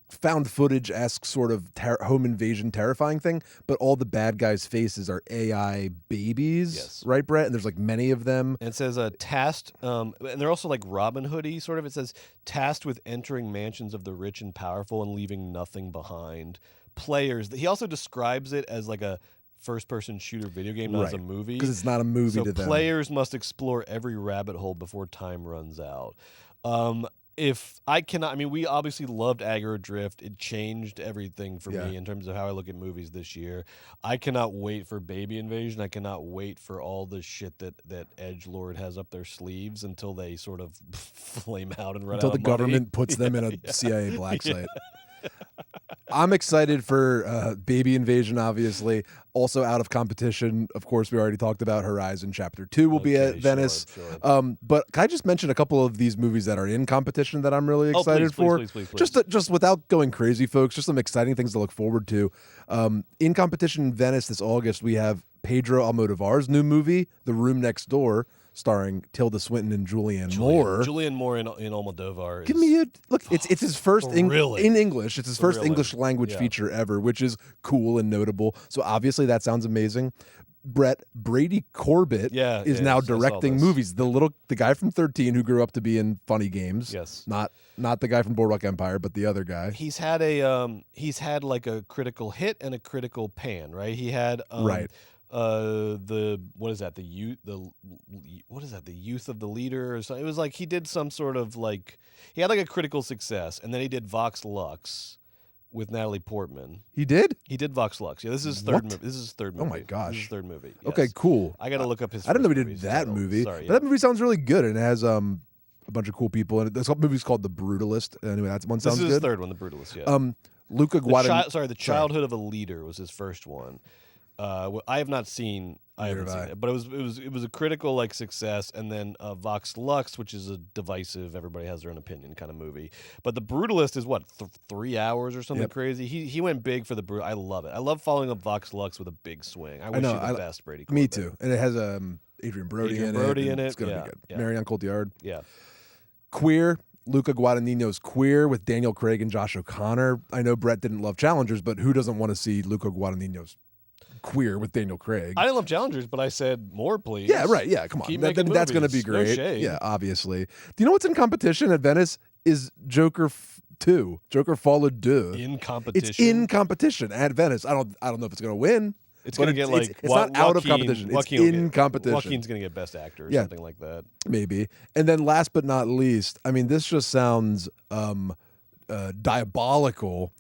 found footage-esque sort of home invasion terrifying thing, but all the bad guys' faces are AI babies, Yes. right, Brett? And there's like many of them. And it says tasked, and they're also like Robin Hood-y, sort of. It says tasked with entering mansions of the rich and powerful and leaving nothing behind. Players. He also describes it as like a first-person shooter video game, not as a movie. Because it's not a movie So to them. players must explore every rabbit hole before time runs out. If I cannot, I mean, we obviously loved Aggro Drift. It changed everything for me in terms of how I look at movies this year. I cannot wait for Baby Invasion. I cannot wait for all the shit that Edgelord has up their sleeves until they sort of flame out and run Until out the of money. government puts them in a CIA black site. I'm excited for Baby Invasion, obviously. Also out of competition, of course, we already talked about Horizon Chapter 2 will be at Venice. Sure. But can I just mention a couple of these movies that are in competition that I'm really excited for? Please. Just without going crazy, folks, just some exciting things to look forward to. In competition in Venice this August, we have Pedro Almodovar's new movie, The Room Next Door, starring Tilda Swinton and Julianne Moore. Julianne Moore in Almodovar. Give me a look. It's his first in English. It's his first Thrilling. English language feature ever, which is cool and notable. So obviously that sounds amazing. Brady Corbett is now directing movies. The guy from 13 who grew up to be in Funny Games. Yes. Not the guy from Boardwalk Empire, but the other guy. He's had like a critical hit and a critical pan, right? He had Right. The youth of the leader or something. It was like he did some sort of like he had like a critical success, and then he did Vox Lux with Natalie Portman. He did Vox Lux. Yeah, this is his What? third movie. This is his third movie. Oh my gosh. This is his third movie. Okay, Yes. cool. I got to look up his. I didn't know first he did movies that as well. movie. Sorry, But that movie sounds really good, and it has a bunch of cool people in it. This movie's called The Brutalist. Anyway, that one sounds This is good. his third one, The Brutalist. Yeah. Luca Guadagnino. The Childhood of a Leader was his first one. I have not seen. I haven't seen it, but it was a critical like success, and then Vox Lux, which is a divisive, everybody has their own opinion kind of movie. But The Brutalist is what 3 hours or something crazy. He went big for the brutal. I love it. I love following up Vox Lux with a big swing. I wish you the best, Brady. Me too. And it has Adrian Brody in it. It's gonna be good. Yeah. Marion Cotillard. Yeah. Queer. Luca Guadagnino's Queer with Daniel Craig and Josh O'Connor. I know Brett didn't love Challengers, but who doesn't want to see Luca Guadagnino's Queer with Daniel Craig? I didn't love Challengers, but I said more, please. Yeah, right. Yeah, come on. Keep That's making going to be movies. No great. shade. Yeah, obviously. Do you know what's in competition at Venice? Is Joker 2. Joker Followed Deux. In competition. It's in competition at Venice. I don't know if it's going to win. It's going to get like it's not out of competition. It's in competition. Joaquin's going to get Best Actor or something like that. Maybe. And then last but not least, I mean, this just sounds diabolical.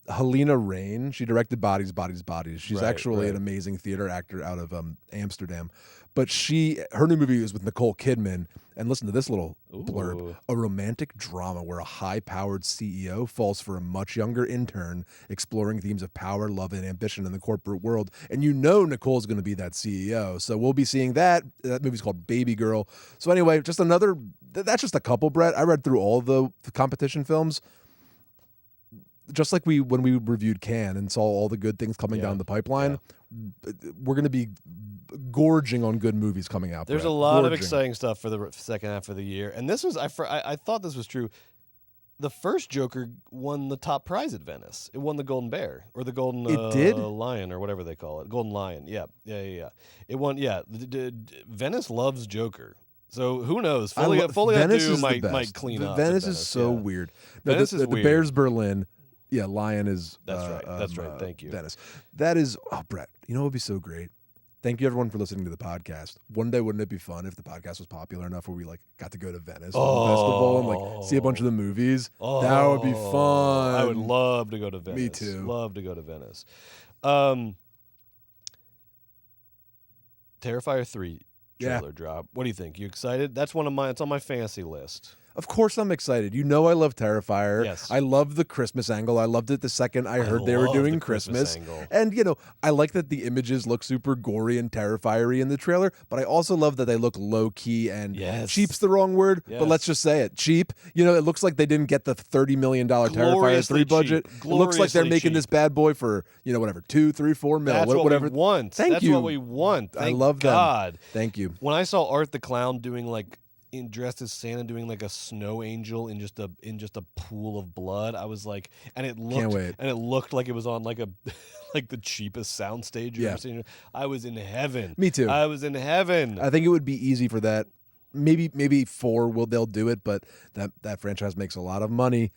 Helena Rain, she directed Bodies. She's actually an amazing theater actor out of Amsterdam. But her new movie is with Nicole Kidman. And listen to this little blurb. A romantic drama where a high-powered CEO falls for a much younger intern, exploring themes of power, love, and ambition in the corporate world. And you know Nicole's going to be that CEO. So we'll be seeing that. That movie's called Baby Girl. So anyway, that's just a couple, Brett. I read through all the competition films. Just like when we reviewed Cannes and saw all the good things coming down the pipeline, we're going to be gorging on good movies coming out. There's a lot of exciting stuff for the second half of the year, and this was I thought this was true. The first Joker won the top prize at Venice. It won the Golden Bear or the Golden Lion or whatever they call it. Golden Lion. Yeah. It won. Yeah. Venice loves Joker. So who knows? Folia might clean up. Venice is so weird. Venice is the weird. Bears Berlin. Yeah, Lion is. That's right. Thank you. Venice. That is. Oh, Brett. You know what would be so great? Thank you everyone for listening to the podcast. One day, wouldn't it be fun if the podcast was popular enough where we got to go to Venice for the festival and see a bunch of the movies? That would be fun. I would love to go to Venice. Me too. Love to go to Venice. Terrifier 3 trailer drop. What do you think? You excited? That's one of mine. It's on my fantasy list. Of course I'm excited. You know I love Terrifier. Yes. I love the Christmas angle. I loved it the second I heard they were love doing the Christmas Christmas. angle. And, you know, I like that the images look super gory and terrifiery in the trailer, but I also love that they look low-key and Yes. cheap's the wrong word, but let's just say it. Cheap. You know, it looks like they didn't get the $30 million Terrifier Gloriously 3 budget. cheap. It looks like they're Gloriously making cheap. this bad boy for, you know, whatever, 2, 3, 4 mil. That's whatever. what we want. Thank That's you. what we want. Thank I love them. God. Thank you. When I saw Art the Clown doing like dressed as Santa doing like a snow angel in just a pool of blood, I was like, and it looked like it was on like a like the cheapest soundstage you've ever seen. I was in heaven. Me too. I was in heaven. I think it would be easy for that. Maybe 4 they'll do it, but that franchise makes a lot of money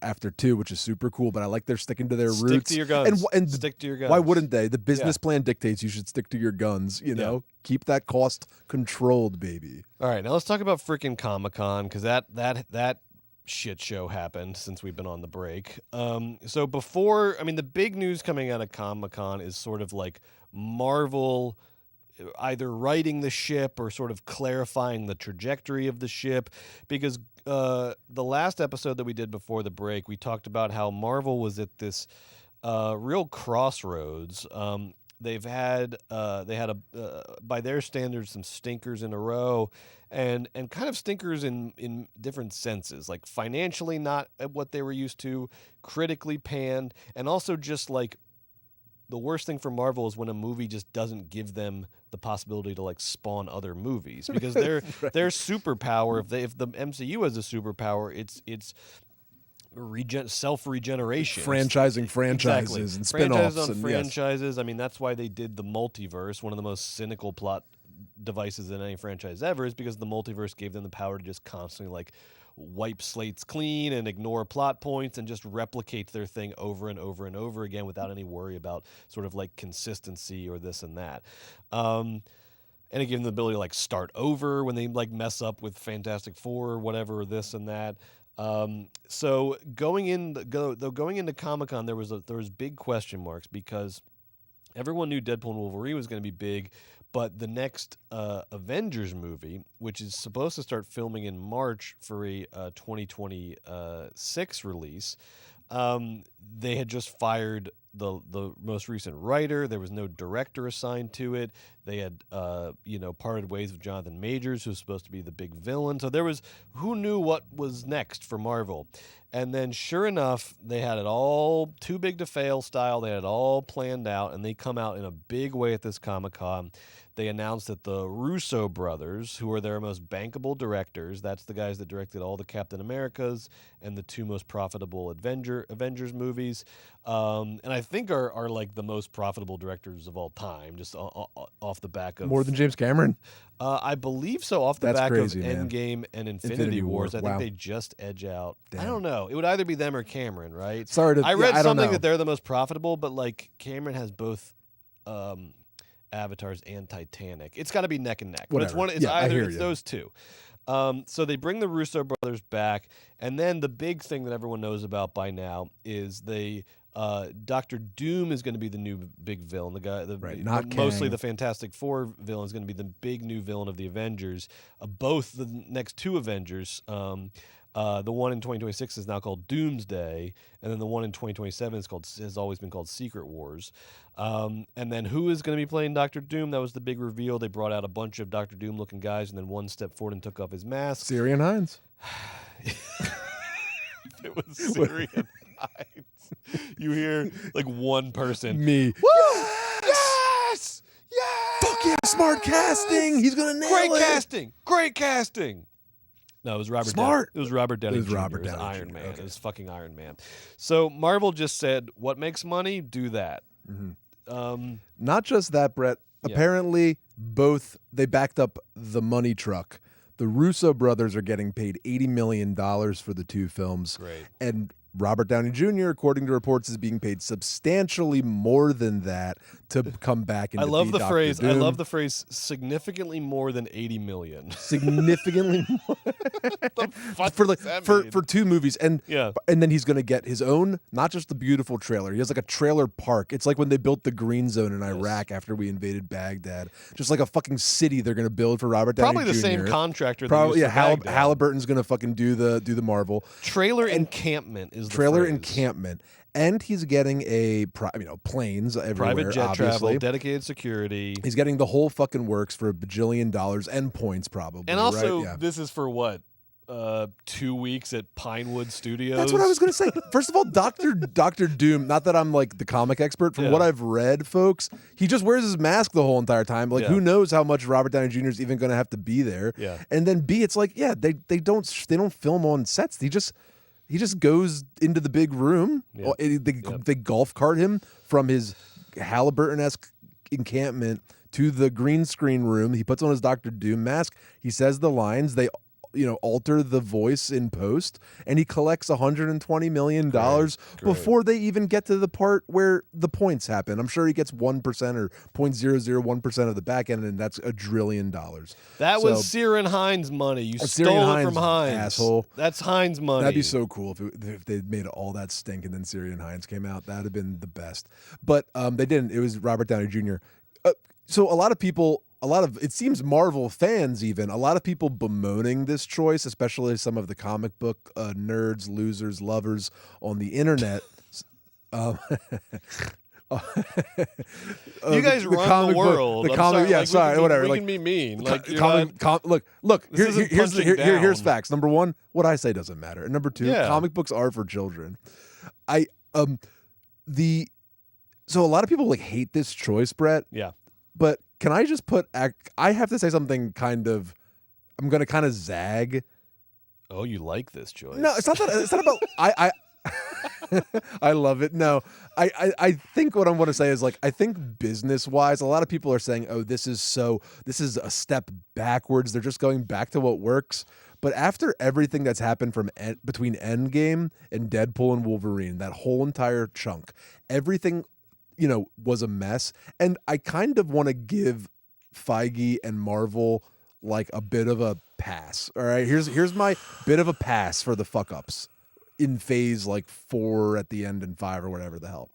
after 2, which is super cool. But I like they're sticking to their roots. Stick to your guns. And stick to your guns. Why wouldn't they? The business plan dictates you should stick to your guns. You know, keep that cost controlled, baby. All right, now let's talk about freaking Comic-Con, because that shit show happened since we've been on the break. So before, I mean, the big news coming out of Comic-Con is sort of like Marvel either righting the ship or sort of clarifying the trajectory of the ship, because the last episode that we did before the break, we talked about how Marvel was at this real crossroads. They had by their standards some stinkers in a row, and kind of stinkers in different senses, like financially not at what they were used to, critically panned, and also just like the worst thing for Marvel is when a movie just doesn't give them the possibility to like spawn other movies, because their superpower, if the MCU has a superpower, it's self-regeneration, franchising franchises exactly. and spin-offs on and franchises. I mean, that's why they did the multiverse. One of the most cynical plot devices in any franchise ever is because the multiverse gave them the power to just constantly like wipe slates clean and ignore plot points and just replicate their thing over and over and over again without any worry about sort of like consistency or this and that. And it gave them the ability to like start over when they like mess up with Fantastic Four or whatever, this and that. So going into Comic-Con, there was big question marks, because everyone knew Deadpool and Wolverine was going to be big, but the next Avengers movie, which is supposed to start filming in March for a 2026 release, they had just fired the most recent writer. There was no director assigned to it. They had parted ways with Jonathan Majors, who's supposed to be the big villain. So there was, who knew what was next for Marvel. And then sure enough, they had it all too big to fail style. They had it all planned out, and they come out in a big way at this Comic-Con. They announced that the Russo brothers, who are their most bankable directors, that's the guys that directed all the Captain Americas and the 2 most profitable Avengers movies, and I think are like the most profitable directors of all time, just off the back of... More than James Cameron? I believe so, off the That's back crazy, of man. Endgame and Infinity Infinity Wars. War, I think wow. they just edge out. Damn. I don't know. It would either be them or Cameron, right? Sorry to... I read I don't something know. that they're the most profitable, but like Cameron has both Avatars and Titanic. It's got to be neck and neck. Whatever. But it's I hear it's you. those two. So they bring the Russo brothers back, and then the big thing that everyone knows about by now is Dr. Doom is going to be the new big villain. The guy, not mostly Kang. the Fantastic Four villain is going to be the big new villain of the Avengers. Both the next 2 Avengers. The one in 2026 is now called Doomsday, and then the one in 2027 has always been called Secret Wars. And then who is going to be playing Dr. Doom? That was the big reveal. They brought out a bunch of Dr. Doom looking guys, and then one stepped forward and took off his mask. Syrian Hines. It was Syrian Hines. You hear like one person. Me. Woo! Yes! Yes! Fuck yeah, smart casting. He's going to nail Great it. casting! Great casting! No, it was Robert. Smart. It was Robert Downey. It was Jr. Robert It was Downey Iron Jr. Man. Okay. It was fucking Iron Man. So Marvel just said, "What makes money? Do that." Mm-hmm. Not just that, Brett. Yeah. Apparently, they backed up the money truck. The Russo brothers are getting paid $80 million for the 2 films. Great. And Robert Downey Jr., according to reports, is being paid substantially more than that to come back and I love the Dr. phrase. Doom. I love the phrase significantly more than 80 million. Significantly more The fuck for does that mean? for 2 movies, and Yeah. then he's going to get his own, not just the beautiful trailer. He has like a trailer park. It's like when they built the Green Zone in Iraq after we invaded Baghdad. Just like a fucking city they're going to build for Robert Downey Probably the Jr. same contractor. Probably, that yeah. used for Baghdad. Halliburton's going to fucking do the Marvel Trailer encampment is the trailer phrase. encampment, and he's getting a planes everywhere. Private jet obviously. travel, dedicated security, He's getting the whole fucking works for $1 bajillion and points probably. and also right? Yeah. this is for what? 2 weeks at Pinewood Studios. That's what I was going to say. First of all, Doctor Doom, not that I'm like the comic expert, from what I've read, folks, he just wears his mask the whole entire time. Like, who knows how much Robert Downey Jr. is even going to have to be there. Yeah. And then B, it's like, they don't film on sets. He just goes into the big room. Yeah. They golf cart him from his Halliburton-esque encampment to the green screen room. He puts on his Doctor Doom mask. He says the lines. They alter the voice in post, and he collects $120 million before they even get to the part where the points happen. I'm sure he gets 1% or 0.001% of the back end, and that's $1 trillion. That was Sear and Hines money. You stole it from Hines, asshole. That's Hines money. That'd be so cool if they made all that stink and then Syrian Hines came out. That'd have been the best. But they didn't. It was Robert Downey Jr. So a lot of people, it seems Marvel fans even, a lot of people bemoaning this choice, especially some of the comic book nerds, losers, lovers on the internet. You guys run the world. Whatever. We can be mean. Like, Look. Here's down. facts. Number one, what I say doesn't matter. And number two, comic books are for children. So a lot of people hate this choice, Brett. Yeah. But can I just I have to say something I'm going to kind of zag. Oh, you like this choice? No, it's not about I I love it. No, I think what I want to say is I think business wise, a lot of people are saying, oh, this is a step backwards. They're just going back to what works. But after everything that's happened between Endgame and Deadpool and Wolverine, that whole entire chunk, everything was a mess. And I kind of want to give Feige and Marvel a bit of a pass. All right, here's my bit of a pass for the fuck ups in phase 4 at the end and 5 or whatever the hell.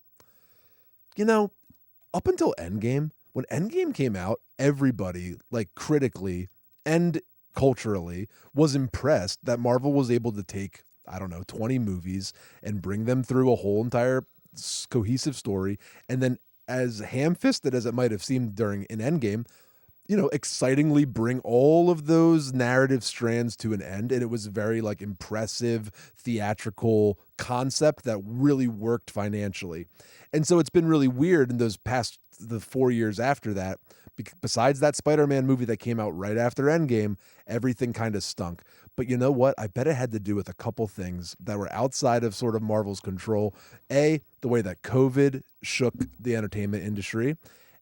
Up until Endgame, when Endgame came out, everybody critically and culturally was impressed that Marvel was able to take 20 movies and bring them through a whole entire cohesive story, and then, as ham-fisted as it might have seemed in Endgame, excitingly bring all of those narrative strands to an end. And it was very impressive theatrical concept that really worked financially. And so it's been really weird in the 4 years after that. Besides that Spider-Man movie that came out right after Endgame, everything kind of stunk. But you know what? I bet it had to do with a couple things that were outside of sort of Marvel's control. A, the way that COVID shook the entertainment industry,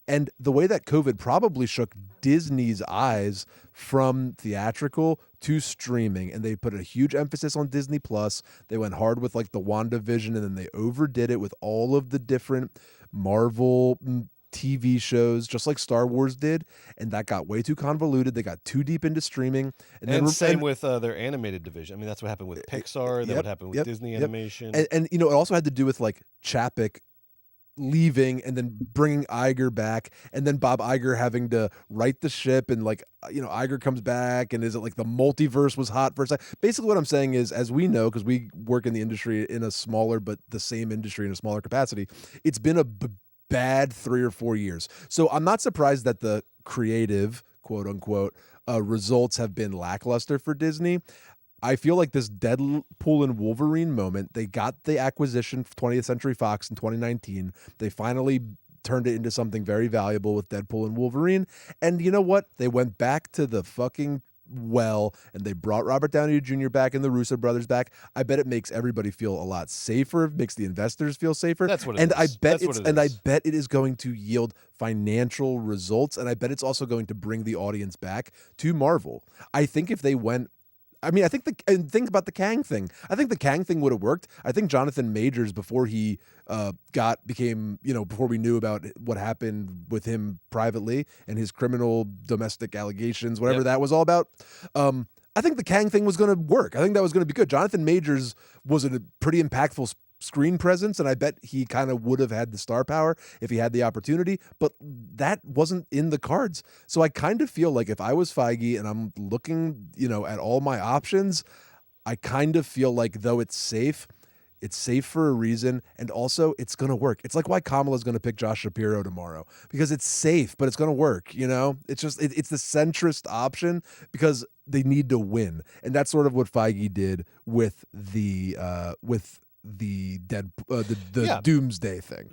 and the way that COVID probably shook Disney's eyes from theatrical to streaming. And they put a huge emphasis on Disney Plus. They went hard with the WandaVision, and then they overdid it with all of the different Marvel TV shows, just like Star Wars did, and that got way too convoluted. They got too deep into streaming, and same with their animated division. I mean, that's what happened with Pixar. That would happen with Disney Animation, and it also had to do with Chapek leaving and then bringing Iger back, and then Bob Iger having to right the ship, and Iger comes back, and is it the multiverse was hot for a second? Basically, what I'm saying is, as we know, because we work in the industry in a smaller but the same industry in a smaller capacity, it's been a bad 3 or 4 years. So I'm not surprised that the creative, quote unquote, results have been lackluster for Disney. I feel like this Deadpool and Wolverine moment, they got the acquisition of 20th Century Fox in 2019. They finally turned it into something very valuable with Deadpool and Wolverine. And you know what? They went back to the fucking and they brought Robert Downey Jr. back and the Russo brothers back. I bet it makes everybody feel a lot safer, makes the investors feel safer. That's what it is. I bet it is going to yield financial results, and I bet it's also going to bring the audience back to Marvel. I think if they went I mean, I think and think about the Kang thing. I think the Kang thing would have worked. I think Jonathan Majors, before he became, before we knew about what happened with him privately and his criminal domestic allegations, whatever that was all about. I think the Kang thing was going to work. I think that was going to be good. Jonathan Majors was a pretty impactful screen presence, and I bet he kind of would have had the star power if he had the opportunity, but that wasn't in the cards. So I kind of feel like if I was Feige and I'm looking, at all my options, I kind of feel like though it's safe for a reason, and also it's going to work. It's like why Kamala's going to pick Josh Shapiro tomorrow, because it's safe, but it's going to work, It's just it's the centrist option because they need to win. And that's sort of what Feige did with the doomsday thing.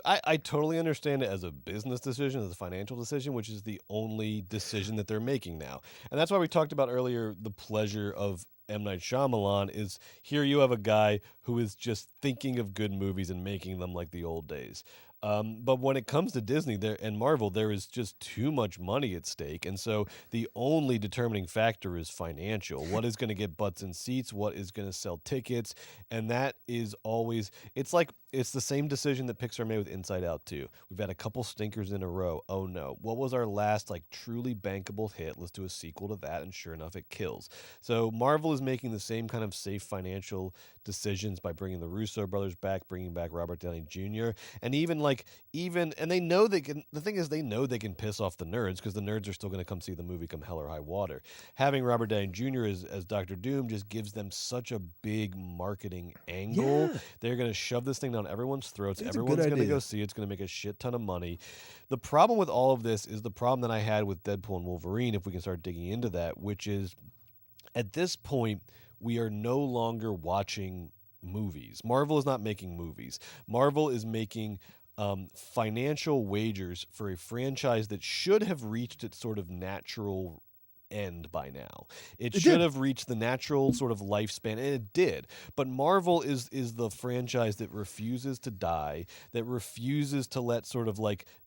I totally understand it as a business decision, as a financial decision, which is the only decision that they're making now. And that's why we talked about earlier the pleasure of M. Night Shyamalan is here you have a guy who is just thinking of good movies and making them like the old days. But when it comes to Disney and Marvel, there is just too much money at stake. And so the only determining factor is financial. What is going to get butts in seats? What is going to sell tickets? And that is always, it's the same decision that Pixar made with Inside Out 2. We've had a couple stinkers in a row. Oh no. What was our last truly bankable hit? Let's do a sequel to that. And sure enough, it kills. So Marvel is making the same kind of safe financial decisions by bringing the Russo brothers back, bringing back Robert Downey Jr. And and they know they can, the thing is they know they can piss off the nerds because the nerds are still going to come see the movie come hell or high water. Having Robert Downey Jr. as Dr. Doom just gives them such a big marketing angle. Yeah. They're going to shove this thing down everyone's throats. Everyone's going to go see it. It's going to make a shit ton of money. The problem with all of this is the problem that I had with Deadpool and Wolverine, if we can start digging into that, which is at this point, we are no longer watching movies. Marvel is not making movies. Marvel is making financial wagers for a franchise that should have reached its sort of natural end by now. It should have reached the natural sort of lifespan, and it did. But Marvel is the franchise that refuses to die, that refuses to let sort of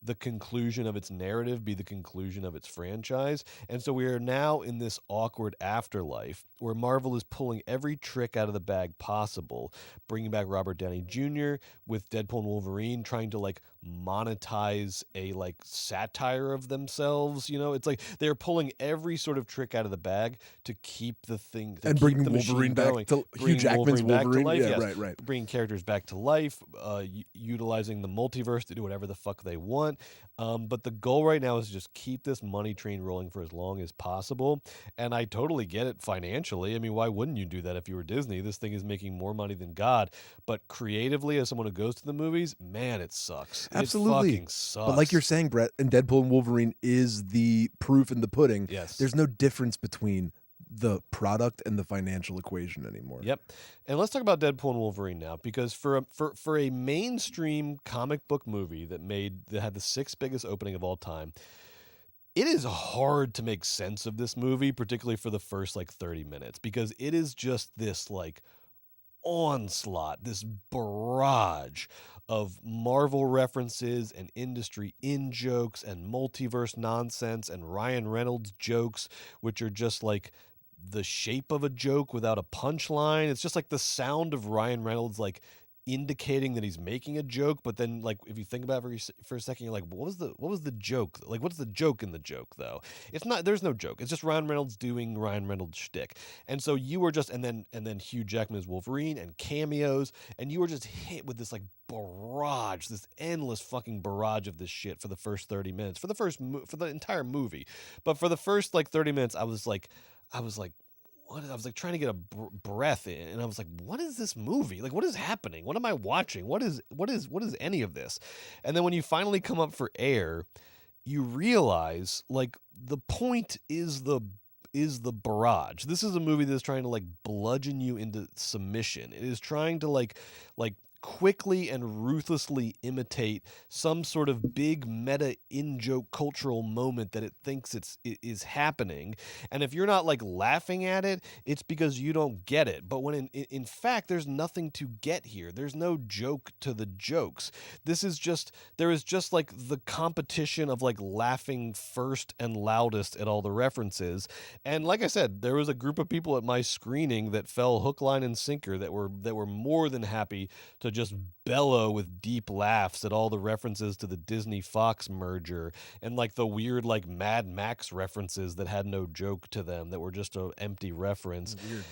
the conclusion of its narrative be the conclusion of its franchise. And so we are now in this awkward afterlife where Marvel is pulling every trick out of the bag possible, bringing back Robert Downey Jr. with Deadpool and Wolverine, trying to monetize a satire of themselves. It's they're pulling every sort of trick out of the bag to keep the thing and bringing Wolverine back going. to Hugh Jackman's Wolverine. Life, yeah, yes. right. Bringing characters back to life, utilizing the multiverse to do whatever the fuck they want. But the goal right now is just keep this money train rolling for as long as possible. And I totally get it financially. I mean, why wouldn't you do that if you were Disney? This thing is making more money than God. But creatively, as someone who goes to the movies, man, it sucks. Absolutely. It fucking sucks. But like you're saying, Brett, and Deadpool and Wolverine is the proof in the pudding. Yes. There's no difference between the product and the financial equation anymore. Yep. And let's talk about Deadpool and Wolverine now, because for a mainstream comic book movie that had the 6th biggest opening of all time, it is hard to make sense of this movie, particularly for the first 30 minutes, because it is just this onslaught, this barrage of Marvel references and industry in-jokes and multiverse nonsense and Ryan Reynolds jokes, which are just the shape of a joke without a punchline. It's just the sound of Ryan Reynolds indicating that he's making a joke, but then if you think about it for a second, you're what was the joke? What's the joke in the joke though? It's not, there's no joke. It's just Ryan Reynolds doing Ryan Reynolds shtick. And so you were just, and then Hugh Jackman as Wolverine and cameos, and you were just hit with this barrage, this endless fucking barrage of this shit for the first 30 minutes, for the entire movie. But for the first 30 minutes, I was trying to get a breath in, and I was what is this movie? What is happening? What am I watching? What is any of this? And then when you finally come up for air, you realize the point is the barrage. This is a movie that's trying to bludgeon you into submission. It is trying to quickly and ruthlessly imitate some sort of big meta in-joke cultural moment that it thinks is happening. And if you're not like laughing at it, it's because you don't get it. But when in fact, there's nothing to get here. There's no joke to the jokes. There is just like the competition of like laughing first and loudest at all the references. And like I said, there was a group of people at my screening that fell hook, line, and sinker that were more than happy to just bellow with deep laughs at all the references to the Disney Fox merger and like the weird like Mad Max references that had no joke to them, that were just an empty reference. Weird.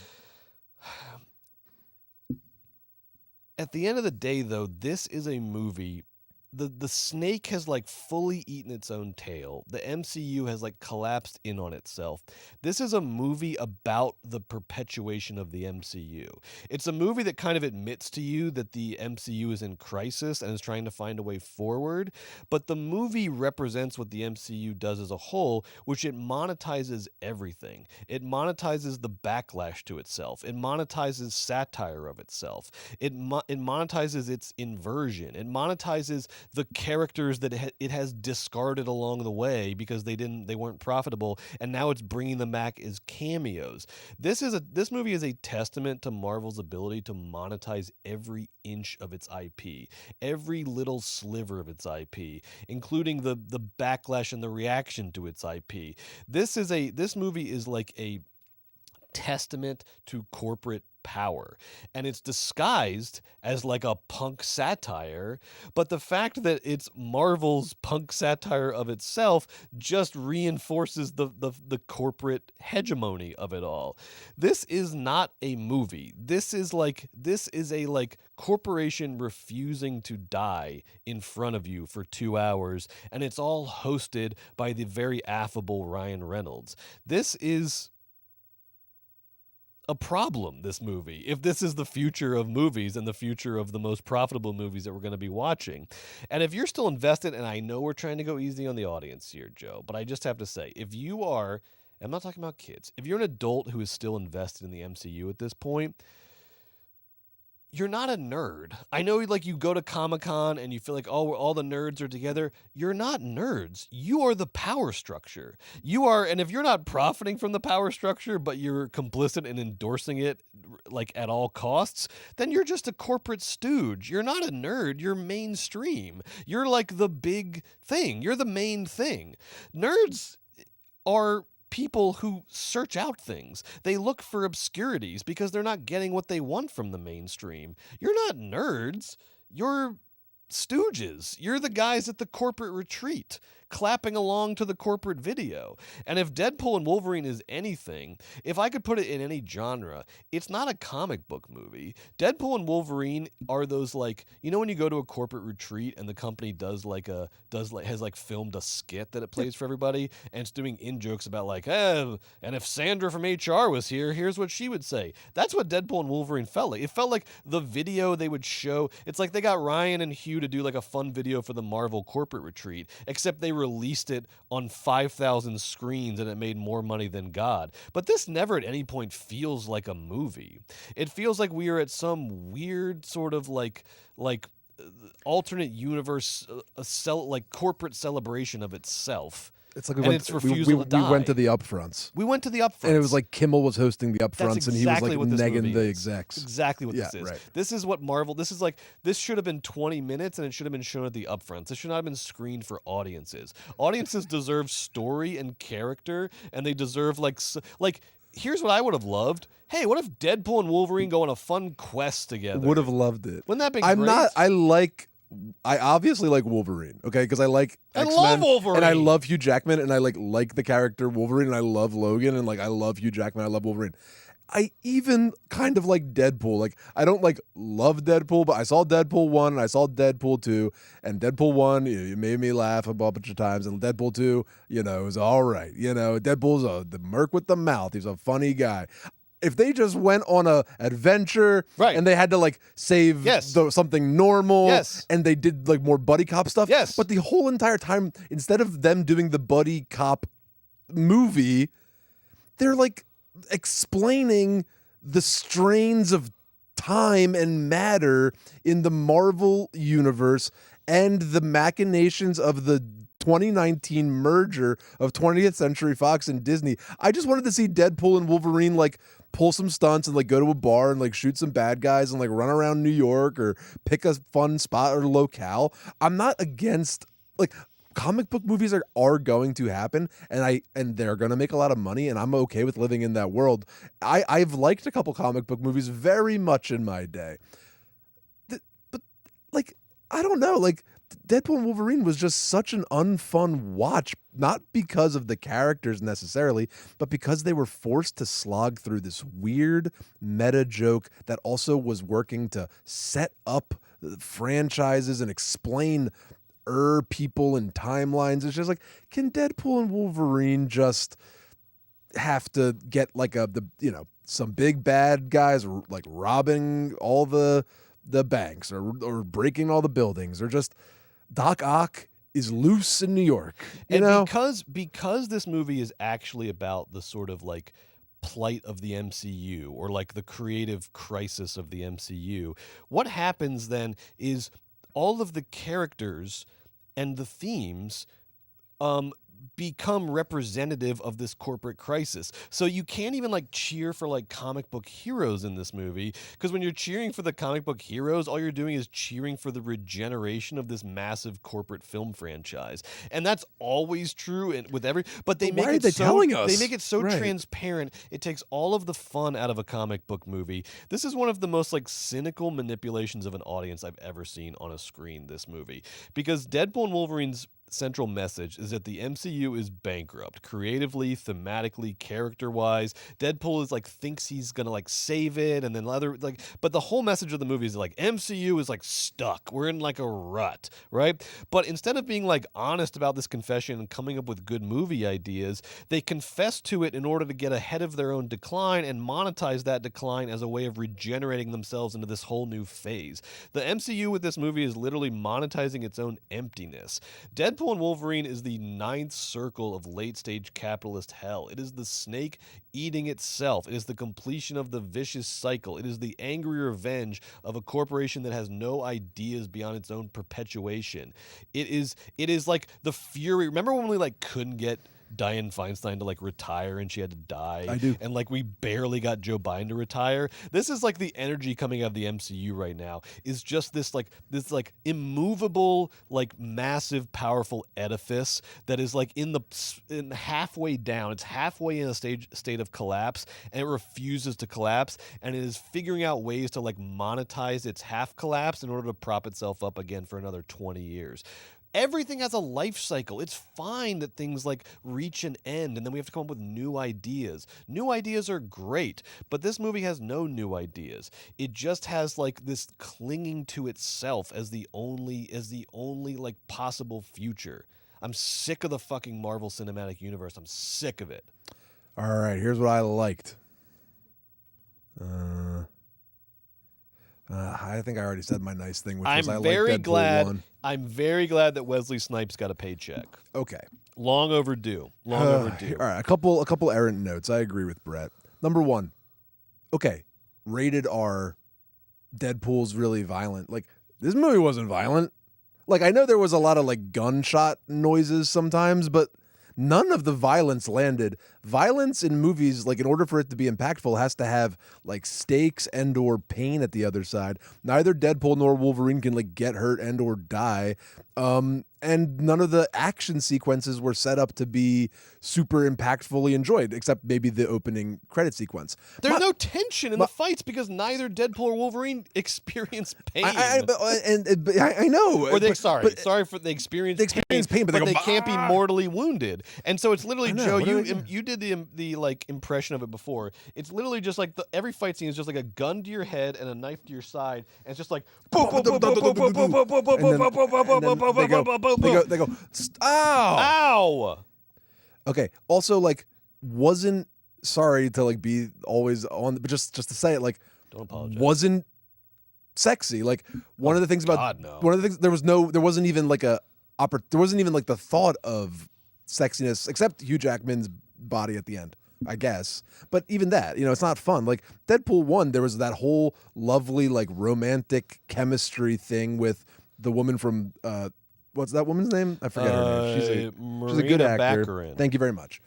At the end of the day, though, this is a movie. The snake has like fully eaten its own tail. The MCU has like collapsed in on itself. This is a movie about the perpetuation of the MCU. It's a movie that kind of admits to you that the MCU is in crisis and is trying to find a way forward. But the movie represents what the MCU does as a whole, which it monetizes everything. It monetizes the backlash to itself. It monetizes satire of itself. It monetizes its inversion. It monetizes the characters that it has discarded along the way because they weren't profitable, and now it's bringing them back as cameos. This movie is a testament to Marvel's ability to monetize every inch of its IP, every little sliver of its IP, including the backlash and the reaction to its IP. This movie is like a testament to corporate power, and it's disguised as like a punk satire, but the fact that it's Marvel's punk satire of itself just reinforces the corporate hegemony of it all. This is not a movie. This is a like corporation refusing to die in front of you for 2 hours, and it's all hosted by the very affable Ryan Reynolds. This is a problem, this movie, if this is the future of movies and the future of the most profitable movies that we're going to be watching. And if you're still invested, and I know we're trying to go easy on the audience here, Joe, but I just have to say, if you are, I'm not talking about kids, if you're an adult who is still invested in the MCU at this point, you're not a nerd. I know, like, you go to Comic-Con and you feel like, oh, all the nerds are together. You're not nerds. You are the power structure. You are, and if you're not profiting from the power structure, but you're complicit in endorsing it, like, at all costs, then you're just a corporate stooge. You're not a nerd. You're mainstream. You're like the big thing. You're the main thing. Nerds are people who search out things. They look for obscurities because they're not getting what they want from the mainstream. You're not nerds. You're stooges. You're the guys at the corporate retreat clapping along to the corporate video. And if Deadpool and Wolverine is anything, if I could put it in any genre, it's not a comic book movie. Deadpool and Wolverine are those, like, you know when you go to a corporate retreat and the company has filmed a skit that it plays for everybody, and it's doing in-jokes about like, and if Sandra from HR was here, here's what she would say. That's what Deadpool and Wolverine felt like. It felt like the video they would show, it's like they got Ryan and Hugh to do like a fun video for the Marvel corporate retreat, except they released it on 5,000 screens and it made more money than God. But this never at any point feels like a movie. It feels like we are at some weird sort of like alternate universe, like corporate celebration of itself. It's like we went to the upfronts. We went to the upfronts. And it was like Kimmel was hosting the upfronts, and he was like negging the execs. Exactly what this is. Right. This is what Marvel, this should have been 20 minutes and it should have been shown at the upfronts. This should not have been screened for audiences. Audiences deserve story and character, and they deserve like here's what I would have loved. Hey, what if Deadpool and Wolverine go on a fun quest together? Would have loved it. Wouldn't that be great? I obviously like Wolverine, okay? Because I like X-Men, love Wolverine, and I love Hugh Jackman, and I like the character Wolverine, and I love Logan, and like I love Hugh Jackman, I love Wolverine. I even kind of like Deadpool. Like, I don't like love Deadpool, but I saw Deadpool 1 and I saw Deadpool 2, and Deadpool 1, it made me laugh a bunch of times, and Deadpool 2, it was all right. Deadpool's the merc with the mouth. He's a funny guy. If they just went on a adventure, right, and they had to like save something normal, and they did like more buddy cop stuff, but the whole entire time, instead of them doing the buddy cop movie, they're like explaining the strains of time and matter in the Marvel universe and the machinations of the 2019 merger of 20th Century Fox and Disney. I just wanted to see Deadpool and Wolverine like pull some stunts and like go to a bar and like shoot some bad guys and like run around New York or pick a fun spot or locale. I'm not against like comic book movies are going to happen and they're going to make a lot of money, and I'm okay with living in that world. I've liked a couple comic book movies very much in my day. But like I don't know, like Deadpool and Wolverine was just such an unfun watch, not because of the characters necessarily, but because they were forced to slog through this weird meta joke that also was working to set up franchises and explain people and timelines. It's just like, can Deadpool and Wolverine just have to get like some big bad guys like robbing all the banks or breaking all the buildings, or just Doc Ock is loose in New York, you know? Because this movie is actually about the sort of like plight of the MCU, or like the creative crisis of the MCU, what happens then is all of the characters and the themes become representative of this corporate crisis. So you can't even like cheer for like comic book heroes in this movie, because when you're cheering for the comic book heroes, all you're doing is cheering for the regeneration of this massive corporate film franchise. And that's always true with every, but they make it so telling us? They make it so transparent. It takes all of the fun out of a comic book movie. This is one of the most like cynical manipulations of an audience I've ever seen on a screen, this movie, because Deadpool and Wolverine's central message is that the MCU is bankrupt creatively, thematically, character-wise. Deadpool is like thinks he's gonna like save it, and then but the whole message of the movie is like MCU is like stuck. We're in like a rut, right? But instead of being like honest about this confession and coming up with good movie ideas, they confess to it in order to get ahead of their own decline and monetize that decline as a way of regenerating themselves into this whole new phase. The MCU with this movie is literally monetizing its own emptiness. Deadpool and Wolverine is the ninth circle of late-stage capitalist hell. It is the snake eating itself. It is the completion of the vicious cycle. It is the angry revenge of a corporation that has no ideas beyond its own perpetuation. It is like the fury. Remember when we like couldn't get Dianne Feinstein to like retire and she had to die? I do. And like we barely got Joe Biden to retire. This is like the energy coming out of the MCU right now is just this immovable, like massive, powerful edifice that is like in halfway down. It's halfway in a state of collapse, and it refuses to collapse, and it is figuring out ways to like monetize its half collapse in order to prop itself up again for another 20 years. Everything has a life cycle. It's fine that things like reach an end and then we have to come up with new ideas. New ideas are great, but this movie has no new ideas. It just has like this clinging to itself as the only like possible future. I'm sick of the fucking Marvel Cinematic Universe. I'm sick of it. All right, here's what I liked. I think I already said my nice thing, which was I like Deadpool 1. I'm very glad that Wesley Snipes got a paycheck. Okay. Long overdue. Long overdue. All right, a couple errant notes. I agree with Brett. Number one, okay, rated R, Deadpool's really violent. Like, this movie wasn't violent. Like, I know there was a lot of, like, gunshot noises sometimes, but none of the violence landed. Violence in movies, like in order for it to be impactful, has to have like stakes and or pain at the other side. Neither Deadpool nor Wolverine can like get hurt and or die. And none of the action sequences were set up to be super impactfully enjoyed, except maybe the opening credit sequence. There's no tension in the fights because neither Deadpool or Wolverine experience pain. I know. Sorry for the experience pain, but they can't be mortally wounded. And so it's literally, Joe, you did the like impression of it before. It's literally just like every fight scene is just like a gun to your head and a knife to your side, and it's just like they go, ow. Okay. Also, like, wasn't sorry to like be always on, but just to say it, like, don't apologize. Wasn't sexy. Like one of the things about one of the things there wasn't even like the thought of sexiness except Hugh Jackman's body at the end. I guess. But even that, it's not fun. Like Deadpool 1, there was that whole lovely, like, romantic chemistry thing with the woman from what's that woman's name? I forget her name. She's a good Marina actor. Baccarin. Thank you very much.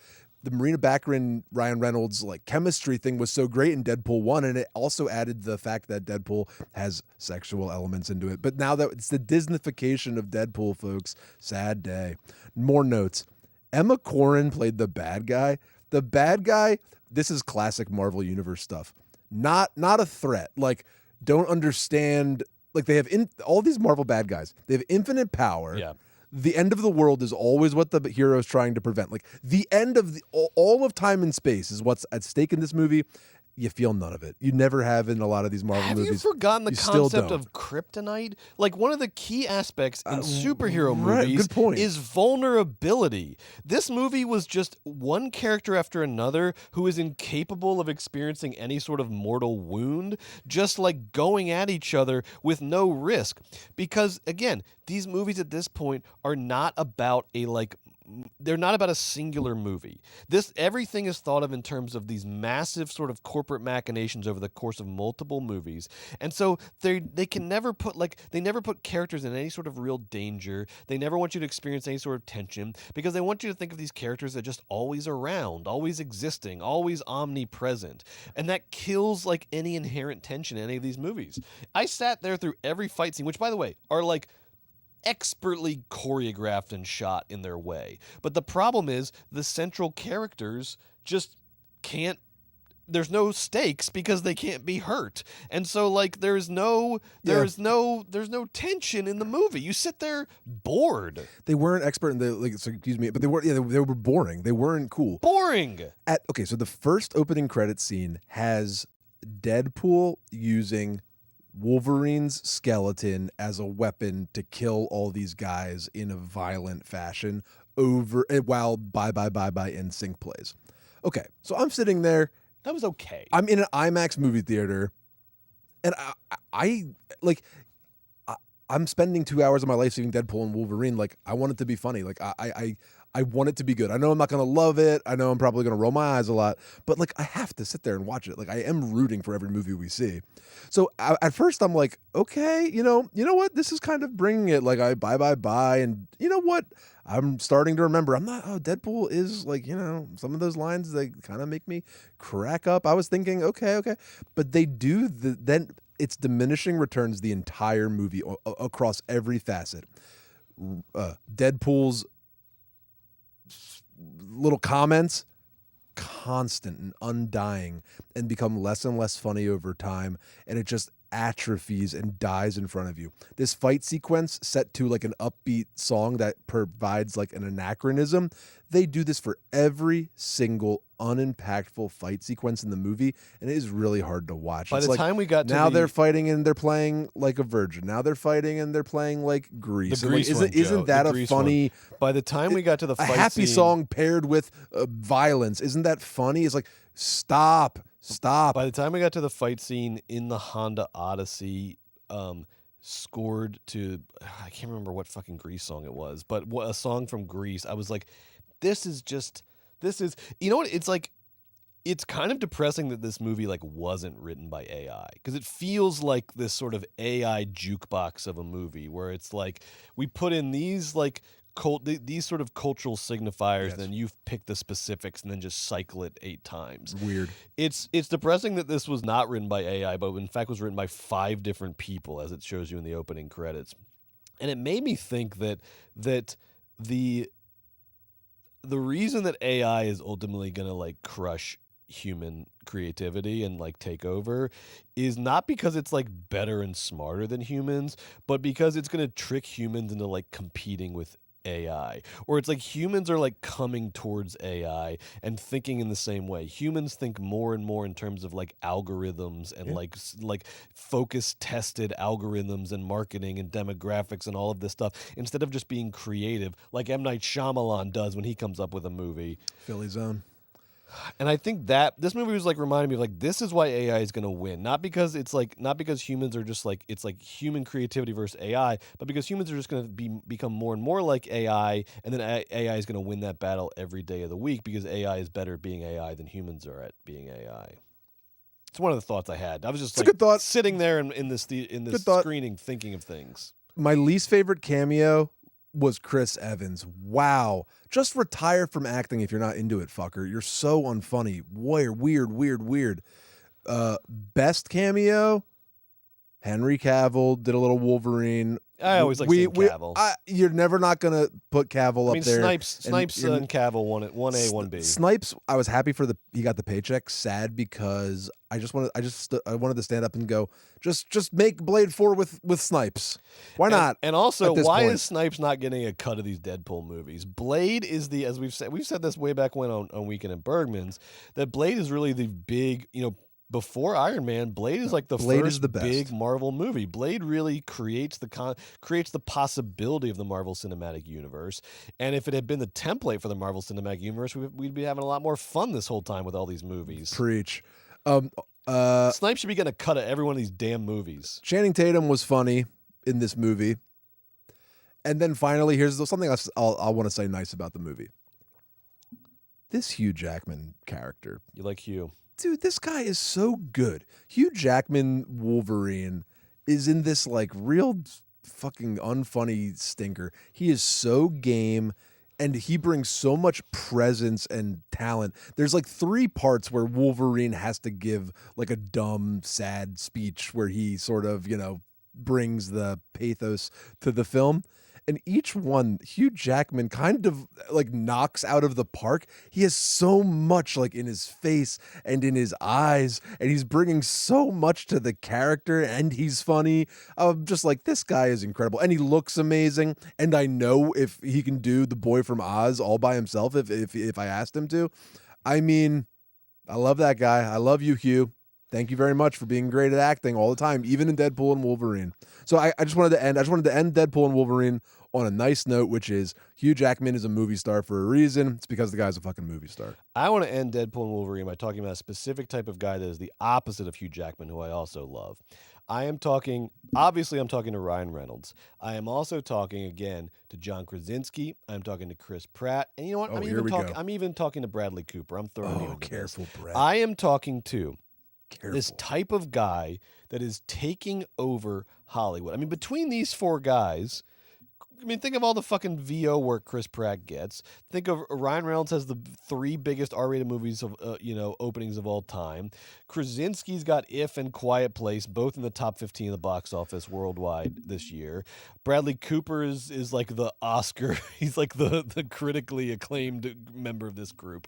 The Marina Baccarin, Ryan Reynolds, like, chemistry thing was so great in Deadpool 1, and it also added the fact that Deadpool has sexual elements into it. But now that it's the Disneyfication of Deadpool, folks, sad day. More notes. Emma Corrin played the bad guy. The bad guy, this is classic Marvel Universe stuff. Not a threat. Like, don't understand. Like, they have all these Marvel bad guys. They have infinite power. Yeah. The end of the world is always what the hero is trying to prevent. Like, the end of all of time and space is what's at stake in this movie. You feel none of it. You never have in a lot of these Marvel movies. Have you forgotten the still concept don't. of kryptonite? Like, one of the key aspects in superhero right, movies good point. is vulnerability. This movie was just one character after another who is incapable of experiencing any sort of mortal wound, just like going at each other with no risk. Because, again, these movies at this point are not about they're not about a singular movie. Everything is thought of in terms of these massive sort of corporate machinations over the course of multiple movies. And so they can never put they never put characters in any sort of real danger. They never want you to experience any sort of tension because they want you to think of these characters as just always around, always existing, always omnipresent. And that kills like any inherent tension in any of these movies. I sat there through every fight scene, which by the way are like expertly choreographed and shot in their way. But the problem is the central characters just can't, there's no stakes because they can't be hurt. And so like there's no tension in the movie. You sit there bored. They weren't expert in excuse me, but they were boring. They weren't cool. Boring. So the first opening credit scene has Deadpool using Wolverine's skeleton as a weapon to kill all these guys in a violent fashion while Bye Bye Bye Bye NSYNC plays. Okay, so I'm sitting there. That was okay. I'm in an IMAX movie theater, and I'm spending 2 hours of my life seeing Deadpool and Wolverine. Like, I want it to be funny. Like, I want it to be good. I know I'm not going to love it. I know I'm probably going to roll my eyes a lot, but like, I have to sit there and watch it. Like, I am rooting for every movie we see. So at first I'm like, okay, you know what? This is kind of bringing it. Like, Bye Bye Bye. And you know what? I'm starting to remember. Deadpool is like, some of those lines, they kind of make me crack up. I was thinking, okay. But they do then it's diminishing returns the entire movie across every facet. Deadpool's little comments, constant and undying, and become less and less funny over time, and it just atrophies and dies in front of you. This fight sequence set to like an upbeat song that provides like an anachronism. They do this for every single unimpactful fight sequence in the movie, and it is really hard to watch. By the time we got to they're fighting and they're playing like a virgin. Now they're fighting and they're playing like Grease. The Grease one, isn't that a funny? By the time we got to the fight a happy scene, song paired with violence, isn't that funny? It's like stop. By the time we got to the fight scene in the Honda Odyssey, scored to, I can't remember what fucking Grease song it was, but a song from Grease, I was like, this is, you know what, it's like, it's kind of depressing that this movie like wasn't written by AI, because it feels like this sort of AI jukebox of a movie where it's like, we put in these like these sort of cultural signifiers, yes. And then you've picked the specifics and then just cycle it 8 times. Weird. It's depressing that this was not written by AI, but in fact was written by 5 different people, as it shows you in the opening credits. And it made me think that the reason that AI is ultimately going to like crush human creativity and like take over is not because it's like better and smarter than humans, but because it's going to trick humans into like competing with AI, or it's like humans are like coming towards AI and thinking in the same way. Humans think more and more in terms of like algorithms and like focus tested algorithms and marketing and demographics and all of this stuff, instead of just being creative like M. Night Shyamalan does when he comes up with a movie. Philly Zone. And I think that this movie was like reminding me of like this is why AI is going to win, not because humans are just like it's like human creativity versus AI, but because humans are just going to become more and more like AI, and then AI is going to win that battle every day of the week because AI is better at being AI than humans are at being AI. It's one of the thoughts I had. I was just It's a good thought. sitting there in this Good thought. screening, thinking of things. My least favorite cameo was Chris Evans. Wow. Just retire from acting if you're not into it, fucker. You're so unfunny. Weird. Best cameo? Henry Cavill did a little Wolverine. I always like seeing Cavill. You're never not gonna put Cavill up there. Snipes and Cavill won it 1A, 1B. Snipes, I was happy for he got the paycheck. Sad because I wanted to stand up and go, just make Blade 4 with Snipes. Why not? And also, why is Snipes not getting a cut of these Deadpool movies? Blade is as we've said this way back when on Weekend at Bergman's, that Blade is really the big, before Iron Man, Blade is like the first big Marvel movie. Blade really creates the possibility of the Marvel Cinematic Universe. And if it had been the template for the Marvel Cinematic Universe, we'd be having a lot more fun this whole time with all these movies. Preach. Snipes should be getting a cut of every one of these damn movies. Channing Tatum was funny in this movie. And then finally, here's something I'll want to say nice about the movie. This Hugh Jackman character. You like Hugh? Dude, this guy is so good. Hugh Jackman Wolverine is in this like real fucking unfunny stinker. He is so game, and he brings so much presence and talent. There's like 3 parts where Wolverine has to give like a dumb, sad speech where he sort of, brings the pathos to the film. And each one, Hugh Jackman kind of like knocks out of the park. He has so much like in his face and in his eyes, and he's bringing so much to the character, and he's funny. Just like, this guy is incredible, and he looks amazing. And I know if he can do The Boy from Oz all by himself, if I asked him to. I mean, I love that guy. I love you, Hugh. Thank you very much for being great at acting all the time, even in Deadpool and Wolverine. So I just wanted to end Deadpool and Wolverine on a nice note, which is Hugh Jackman is a movie star for a reason. It's because the guy's a fucking movie star. I want to end Deadpool and Wolverine by talking about a specific type of guy that is the opposite of Hugh Jackman, who I also love. I'm talking to Ryan Reynolds. I am also talking, again, to John Krasinski. I'm talking to Chris Pratt. And you know what? I'm even talking to Bradley Cooper. I'm throwing you into careful, this. Brad. I am talking to Careful. This type of guy that is taking over Hollywood. I mean, between these 4 guys, think of all the fucking VO work Chris Pratt gets. Think of Ryan Reynolds has the 3 biggest R-rated movies of openings of all time. Krasinski's got If and Quiet Place, both in the top 15 of the box office worldwide this year. Bradley Cooper is like the Oscar. He's like the critically acclaimed member of this group.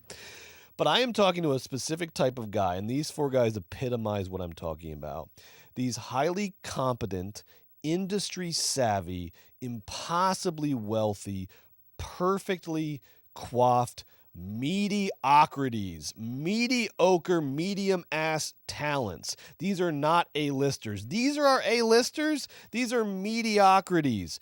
But I am talking to a specific type of guy, and these 4 guys epitomize what I'm talking about. These highly competent, industry-savvy, impossibly wealthy, perfectly coiffed mediocrities, mediocre, medium-ass talents. These are not A-listers. These are our A-listers. These are mediocrities.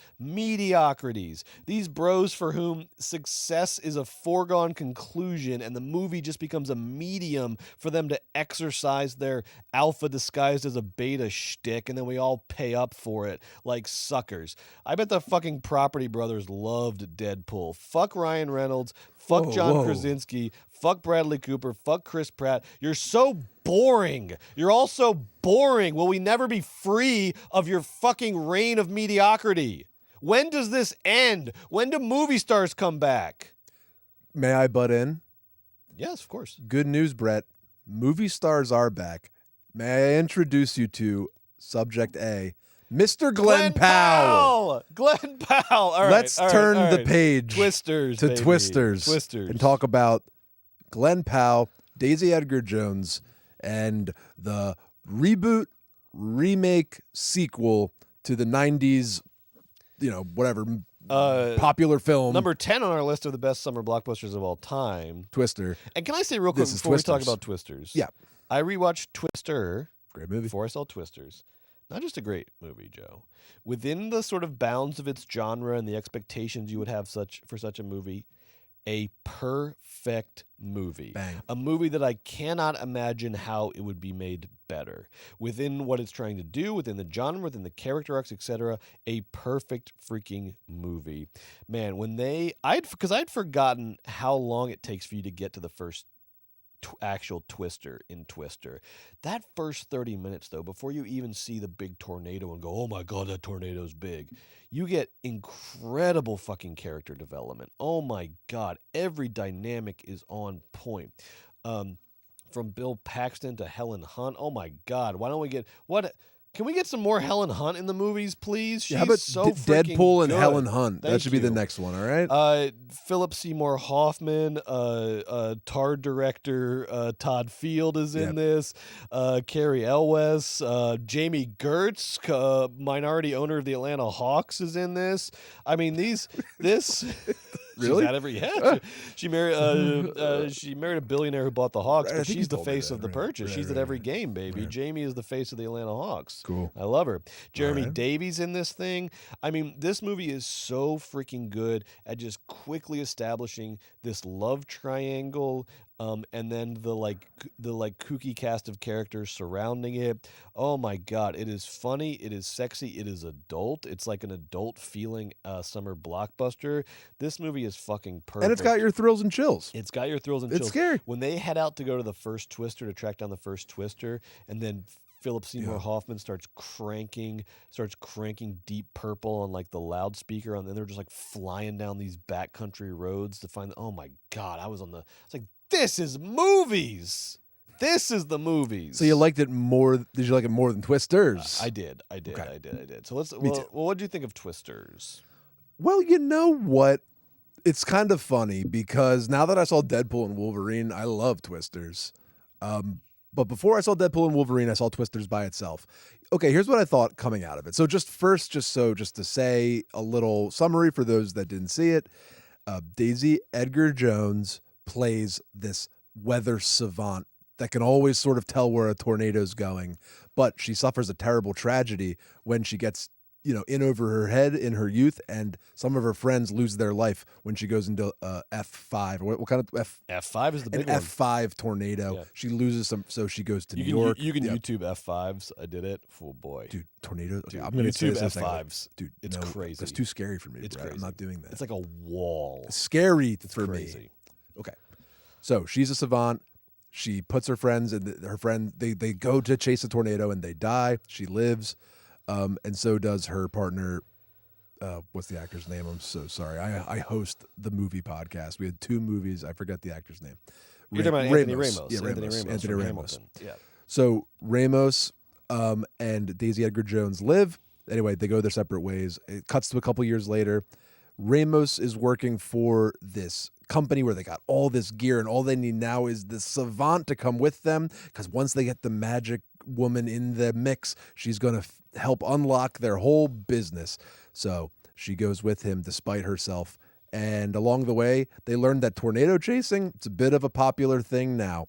These bros for whom success is a foregone conclusion and the movie just becomes a medium for them to exercise their alpha disguised as a beta shtick, and then we all pay up for it like suckers. I bet the fucking Property Brothers loved Deadpool. Fuck Ryan Reynolds. Fuck John Krasinski. Fuck Bradley Cooper. Fuck Chris Pratt. You're so boring. You're all so boring. Will we never be free of your fucking reign of mediocrity? When does this end? When do movie stars come back? May I butt in? Yes, of course. Good news, Brett. Movie stars are back. May I introduce you to Subject A, Mr. Glenn Powell. Glenn Powell. All right. Let's turn the page Twisters, to baby. Twisters and talk about Glenn Powell, Daisy Edgar Jones, and the reboot, remake, sequel to the 90s, popular film. Number 10 on our list of the best summer blockbusters of all time. Twister. And can I say real quick before we talk about Twisters? Yeah. I rewatched Twister. Great movie. Before I saw Twisters. Not just a great movie, Joe. Within the sort of bounds of its genre and the expectations you would have for such a movie, A perfect movie. Bang. A movie that I cannot imagine how it would be made better. Within what it's trying to do, within the genre, within the character arcs, etc. A perfect freaking movie. Man, when because I'd forgotten how long it takes for you to get to the first actual twister in Twister. That first 30 minutes, though, before you even see the big tornado and go, oh my God, that tornado's big, you get incredible fucking character development. Oh my God, every dynamic is on point. From Bill Paxton to Helen Hunt. Oh my God, why don't we get Can we get some more Helen Hunt in the movies, please? She's how about so freaking Deadpool and good. Helen Hunt? Thank That should be the you. next one, all right? Philip Seymour Hoffman, Tar director Todd Field is in this. Carrie Elwes, Jamie Gertz, minority owner of the Atlanta Hawks, is in this. I mean, this. Really? She's had every she married a billionaire who bought the Hawks, Right, I but think she's you the told me face that. of the Right, purchase. right, She's right, at every right. game, baby. Right. Jamie is the face of the Atlanta Hawks. Cool. I love her. Jeremy right. Davies in this thing. I mean, this movie is so freaking good at just quickly establishing this love triangle, and then the kooky cast of characters surrounding it. Oh my God, it is funny, it is sexy, it is adult. It's like an adult feeling summer blockbuster. This movie is fucking perfect. And it's got your thrills and chills. It's got your thrills and chills. It's scary. When they head out to go to the first twister, to track down the first twister, and then Philip Seymour Hoffman starts cranking Deep Purple on like the loudspeaker, and then they're just like flying down these backcountry roads to find. Oh my God, it's like, this is movies. This is the movies. So you liked it more? Did you like it more than Twisters? I did. Okay. So let's. Me too. Well, what do you think of Twisters? Well, you know what? It's kind of funny because now that I saw Deadpool and Wolverine, I love Twisters. But before I saw Deadpool and Wolverine, I saw Twisters by itself. Okay, here's what I thought coming out of it. So just to say a little summary for those that didn't see it, Daisy Edgar Jones plays this weather savant that can always sort of tell where a tornado's going, but she suffers a terrible tragedy when she gets, in over her head in her youth, and some of her friends lose their life when she goes into F5. What kind of F5 is the big an one. F5 tornado. Yeah. She loses some, so she goes to New York. You can YouTube F5s. I did it. Oh boy, dude, tornadoes. Okay, dude, I'm going to YouTube F5s. Dude, it's crazy. That's too scary for me. It's Brad. crazy. I'm not doing that. It's like a wall. It's scary for crazy. me. Okay, so she's a savant. She puts her friends and her friend. They go to chase a tornado and they die. She lives, and so does her partner. What's the actor's name? I'm so sorry. I host the movie podcast. We had 2 movies. I forgot the actor's name. You're talking about Anthony Ramos. Yeah, Anthony Ramos. Hamilton. Yeah. So Ramos and Daisy Edgar Jones live. Anyway, they go their separate ways. It cuts to a couple years later. Ramos is working for this company where they got all this gear, and all they need now is the savant to come with them, because once they get the magic woman in the mix, she's going to help unlock their whole business. So she goes with him despite herself. And along the way, they learned that tornado chasing, it's a bit of a popular thing now.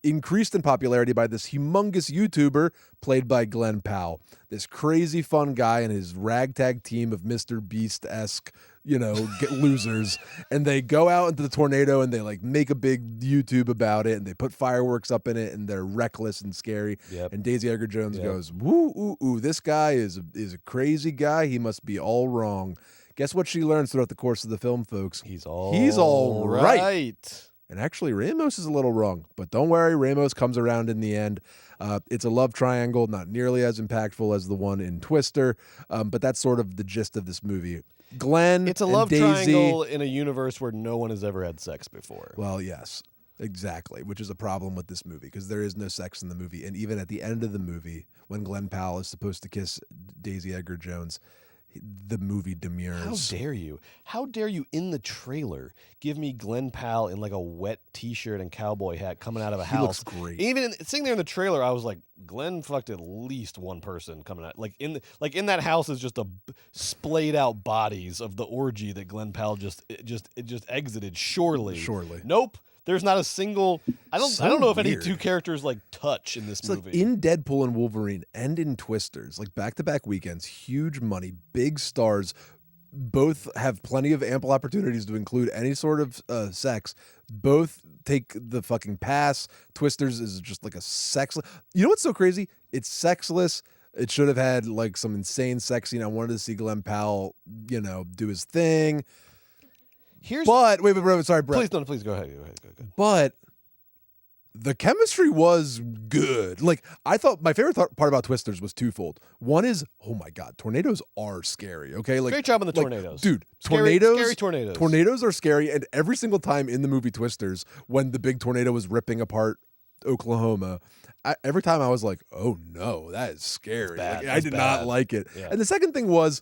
Increased in popularity by this humongous YouTuber played by Glenn Powell. This crazy fun guy and his ragtag team of Mr. Beast-esque, losers. And they go out into the tornado and they make a big YouTube about it, and they put fireworks up in it, and they're reckless and scary. Yep. And Daisy Edgar Jones goes, woo, ooh, ooh, this guy is a crazy guy. He must be all wrong. Guess what she learns throughout the course of the film, folks? He's all right. And actually, Ramos is a little wrong. But don't worry, Ramos comes around in the end. It's a love triangle, not nearly as impactful as the one in Twister, but that's sort of the gist of this movie. Glenn, it's a and love Daisy, triangle in a universe where no one has ever had sex before. Well, yes, exactly, which is a problem with this movie because there is no sex in the movie. And even at the end of the movie, when Glenn Powell is supposed to kiss Daisy Edgar Jones, the movie demurs. How dare you? How dare you in the trailer give me Glenn Powell in a wet T-shirt and cowboy hat coming out of a house? He looks great. Even sitting there in the trailer, I was like, Glenn fucked at least one person coming out. In that house is just splayed out bodies of the orgy that Glenn Powell just exited. Surely. Nope. There's not a single. I don't know if any 2 characters touch in this movie. In Deadpool and Wolverine and in Twisters, back-to-back weekends, huge money, big stars, Both have plenty of ample opportunities to include any sort of sex. Both take the fucking pass. Twisters is just like a sexless. You know what's so crazy? It's sexless. It should have had like some insane sex scene. I wanted to see Glenn Powell, do his thing. But wait, sorry, Brett. Please go ahead. Go ahead. But the chemistry was good. Like, I thought my favorite part about Twisters was twofold. One is, oh my God, tornadoes are scary. Okay, great job on the tornadoes, dude. Scary tornadoes. Tornadoes are scary, and every single time in the movie Twisters, when the big tornado was ripping apart Oklahoma, every time I was like, oh no, that is scary. I did not like it. Yeah. And the second thing was,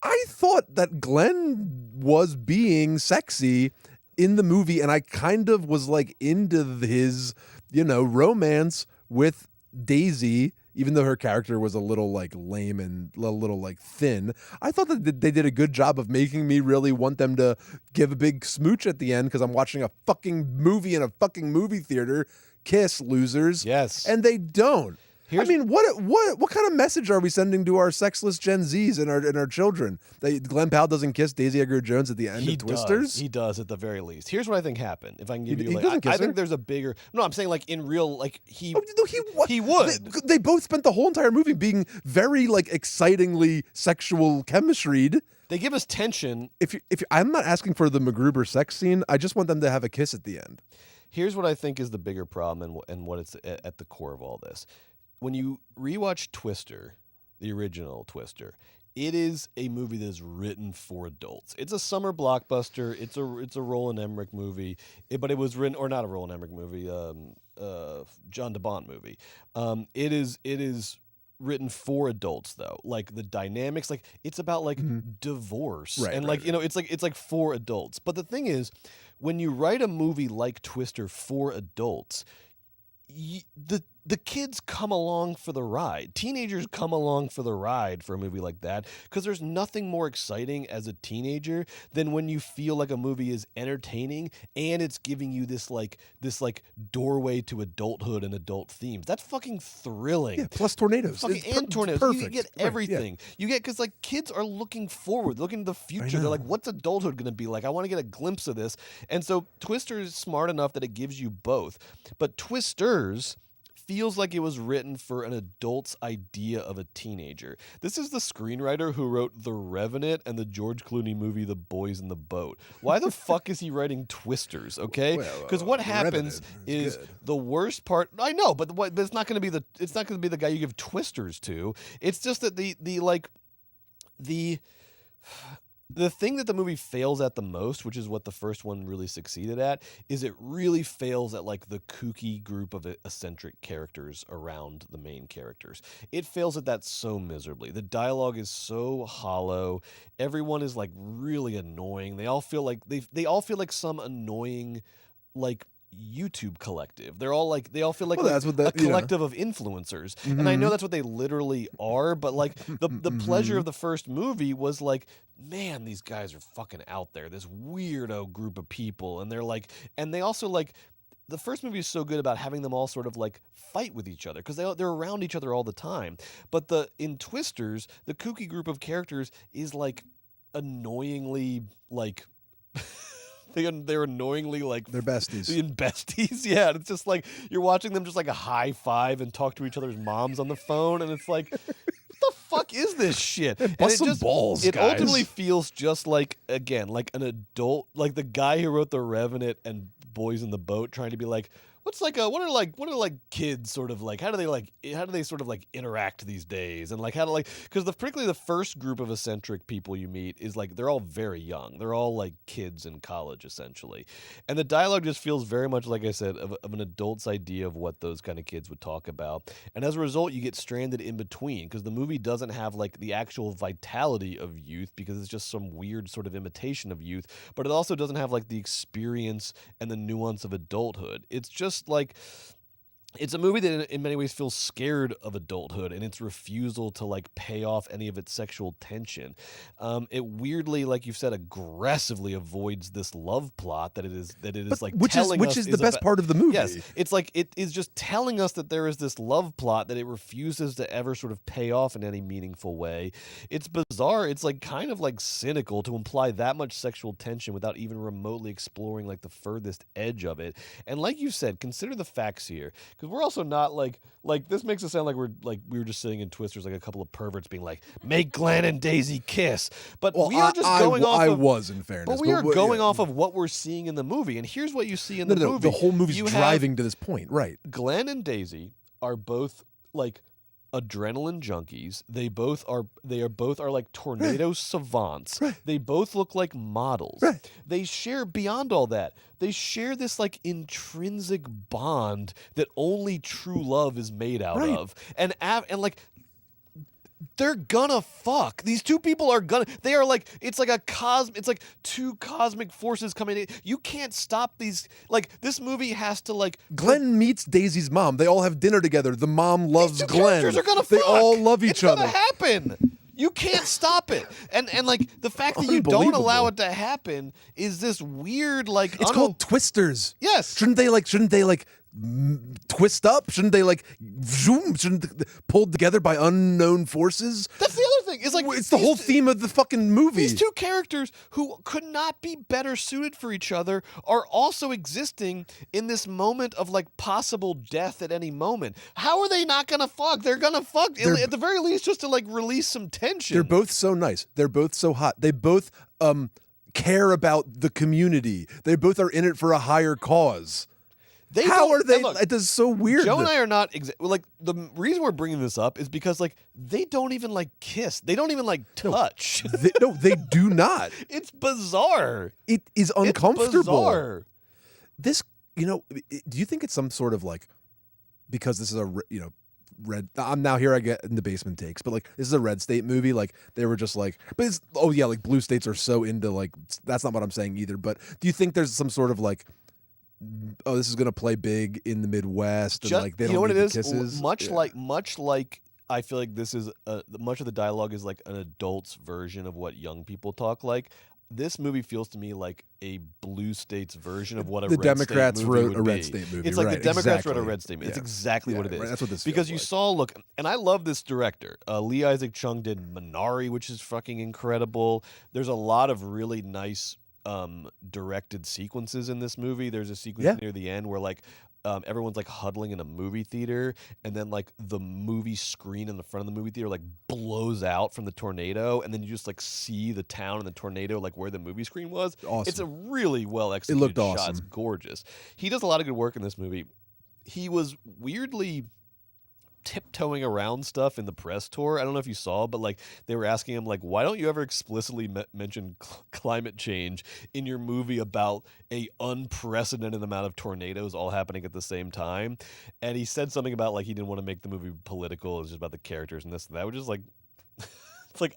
I thought that Glenn was being sexy in the movie, and I kind of was like into his, romance with Daisy, even though her character was a little like lame and a little like thin. I thought that they did a good job of making me really want them to give a big smooch at the end because I'm watching a fucking movie in a fucking movie theater. Kiss, losers. Yes. And they don't. I mean, what kind of message are we sending to our sexless Gen Zs and our children? That Glenn Powell doesn't kiss Daisy Edgar Jones at the end of Twisters? He does at the very least. Here's what I think happened. If I can give you, I think there's a bigger. No, I'm saying like in real, like he would. They both spent the whole entire movie being very like excitingly sexual chemistry. They give us tension. If I'm not asking for the MacGruber sex scene, I just want them to have a kiss at the end. Here's what I think is the bigger problem and what it's at the core of all this. When you rewatch Twister, the original Twister, it is a movie that is written for adults. It's a summer blockbuster. It's a Roland Emmerich movie, but it was written, or not a Roland Emmerich movie, John DeBont movie. It is written for adults though. Like the dynamics, like it's about like divorce and it's like for adults. But the thing is, when you write a movie like Twister for adults, the kids come along for the ride. Teenagers come along for the ride for a movie like that because there's nothing more exciting as a teenager than when you feel like a movie is entertaining and it's giving you this doorway to adulthood and adult themes. That's fucking thrilling. Yeah, plus tornadoes. And tornadoes. Perfect. You get everything. Right, yeah. You get, because like kids are looking forward, looking to the future. They're like, what's adulthood going to be like? I want to get a glimpse of this. And so Twister is smart enough that it gives you both. But Twisters feels like it was written for an adult's idea of a teenager. This is the screenwriter who wrote The Revenant and the George Clooney movie The Boys in the Boat. Why the fuck is he writing Twisters, okay? Because what happens is the worst part. I know, but it's not going to be the guy you give Twisters to. It's just that the thing that the movie fails at the most, which is what the first one really succeeded at, is it really fails at like the kooky group of eccentric characters around the main characters. It fails at that so miserably. The dialogue is so hollow. Everyone is like really annoying. They all feel like some annoying like YouTube collective. They all feel like a collective of influencers. Mm-hmm. And I know that's what they literally are, but like the pleasure of the first movie was like, man, these guys are fucking out there. This weirdo group of people. And they also like, the first movie is so good about having them all sort of like fight with each other because they're around each other all the time. But in Twisters, the kooky group of characters is like annoyingly like they're annoyingly like they're besties. Besties, yeah. And it's just like you're watching them just like a high five and talk to each other's moms on the phone, and it's like, what the fuck is this shit? Bust some balls, it guys. Ultimately feels just like, again, like an adult, like the guy who wrote The Revenant and Boys in the Boat trying to be like, what are kids sort of like? How do they sort of like interact these days? And like because particularly the first group of eccentric people you meet is like they're all very young. They're all like kids in college essentially, and the dialogue just feels very much like I said of an adult's idea of what those kind of kids would talk about. And as a result, you get stranded in between because the movie doesn't have like the actual vitality of youth because it's just some weird sort of imitation of youth, but it also doesn't have like the experience and the nuance of adulthood. It's just like it's a movie that in many ways feels scared of adulthood and its refusal to like pay off any of its sexual tension. It weirdly, like you've said, aggressively avoids this love plot that it is like which telling us is the best part of the movie. Yes, it's like it is just telling us that there is this love plot that it refuses to ever sort of pay off in any meaningful way. It's bizarre. It's like kind of like cynical to imply that much sexual tension without even remotely exploring like the furthest edge of it. And like you said, consider the facts here, because we're also not like this makes it sound like we were just sitting in Twisters like a couple of perverts being like, make Glenn and Daisy kiss. But we are just going off. I was, in fairness, but we are going off of what we're seeing in the movie, and here's what you see in the movie. The whole movie's driving to this point, right? Glenn and Daisy are both like adrenaline junkies. They are both like tornado savants. Right. They both look like models. Right. They share, beyond all that, they share this like intrinsic bond that only true love is made out of. And like they're gonna fuck. These two people are gonna. They are like. It's like It's like two cosmic forces coming in. You can't stop these. Like this movie has to like. Glenn meets Daisy's mom. They all have dinner together. The mom loves these two Glenn. Characters are gonna they fuck. all love each other. It's gonna happen. You can't stop it. And like the fact that you don't allow it to happen is this weird like. It's called Twisters. Yes. Shouldn't they twist up? Shouldn't they like zoom? Shouldn't they pulled together by unknown forces? That's the other thing. It's like it's the whole theme of the fucking movie. These two characters who could not be better suited for each other are also existing in this moment of like possible death at any moment. How are they not gonna fuck? They're gonna fuck at the very least just to like release some tension. They're both so nice. They're both so hot. They both care about the community. They both are in it for a higher cause. How are they? It is so weird. Joe and I are not like the reason we're bringing this up is because like they don't even like kiss. They don't even like touch. They do not. It's bizarre. It is uncomfortable. It's bizarre. This, do you think it's some sort of like because this is a red? I'm now here. I get in the basement takes, but like this is a red state movie. Like they were just like, but it's like blue states are so into like that's not what I'm saying either. But do you think there's some sort of like? Oh, this is gonna play big in the Midwest, and like they don't need the kisses. Much like I feel like this is much of the dialogue is like an adult's version of what young people talk like. This movie feels to me like a blue state's version of what the Democrats wrote a red state movie. It's like the Democrats exactly. wrote a red state movie. It's exactly what it is. Right, that's what this because you like. saw and I love this director. Lee Isaac Chung did Minari, which is fucking incredible. There's a lot of really nice directed sequences in this movie. There's a sequence near the end where like everyone's like huddling in a movie theater, and then like the movie screen in the front of the movie theater like blows out from the tornado, and then you just like see the town and the tornado like where the movie screen was. Awesome. It's a really well executed It looked shot. awesome. It's gorgeous. He does a lot of good work in this movie. He was weirdly tiptoeing around stuff in the press tour. I don't know if you saw, but like they were asking him like, why don't you ever explicitly mention climate change in your movie about a unprecedented amount of tornadoes all happening at the same time? And he said something about like he didn't want to make the movie political. It was just about the characters and this and that, which is like it's like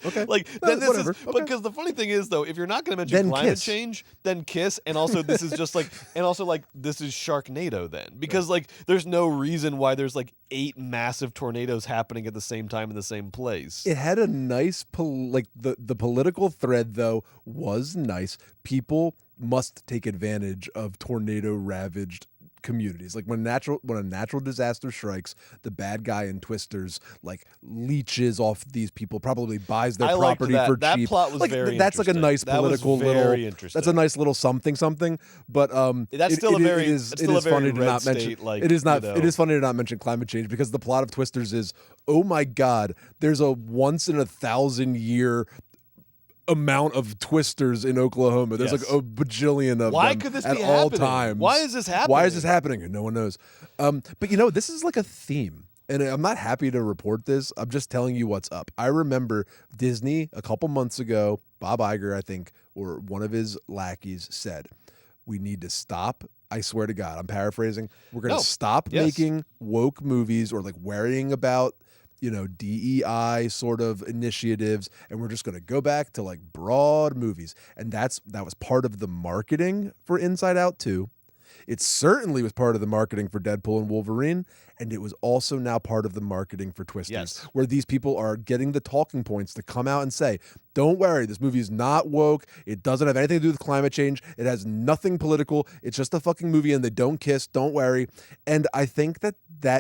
okay, like then this is because the funny thing is though, if you're not going to mention then climate kiss. change, then kiss, and also this is just like, and also like this is Sharknado then, because like there's no reason why there's like 8 massive tornadoes happening at the same time in the same place. It had a nice the political thread though was nice. People must take advantage of tornado ravaged communities. Like when a natural disaster strikes, the bad guy in Twisters like leeches off these people, probably buys their property for cheap. That plot was like, very that's like a nice political little. That's a nice little something. But that's still it is funny to not mention. Like, it is not. It is funny to not mention climate change because the plot of Twisters is, oh my God, there's a once in 1,000-year amount of twisters in Oklahoma. There's like a bajillion of Why them could this at be all happening? times. Why is this happening? Why is this happening? No one knows. But this is like a theme. And I'm not happy to report this. I'm just telling you what's up. I remember Disney a couple months ago, Bob Iger, I think, or one of his lackeys said, we need to stop. I swear to God, I'm paraphrasing. We're going to stop making woke movies or like worrying about DEI sort of initiatives, and we're just going to go back to like broad movies. And that was part of the marketing for Inside Out 2. It certainly was part of the marketing for Deadpool and Wolverine, and it was also now part of the marketing for Twisters, Yes. where these people are getting the talking points to come out and say, don't worry, this movie is not woke. It doesn't have anything to do with climate change. It has nothing political. It's just a fucking movie, and they don't kiss. Don't worry. And I think that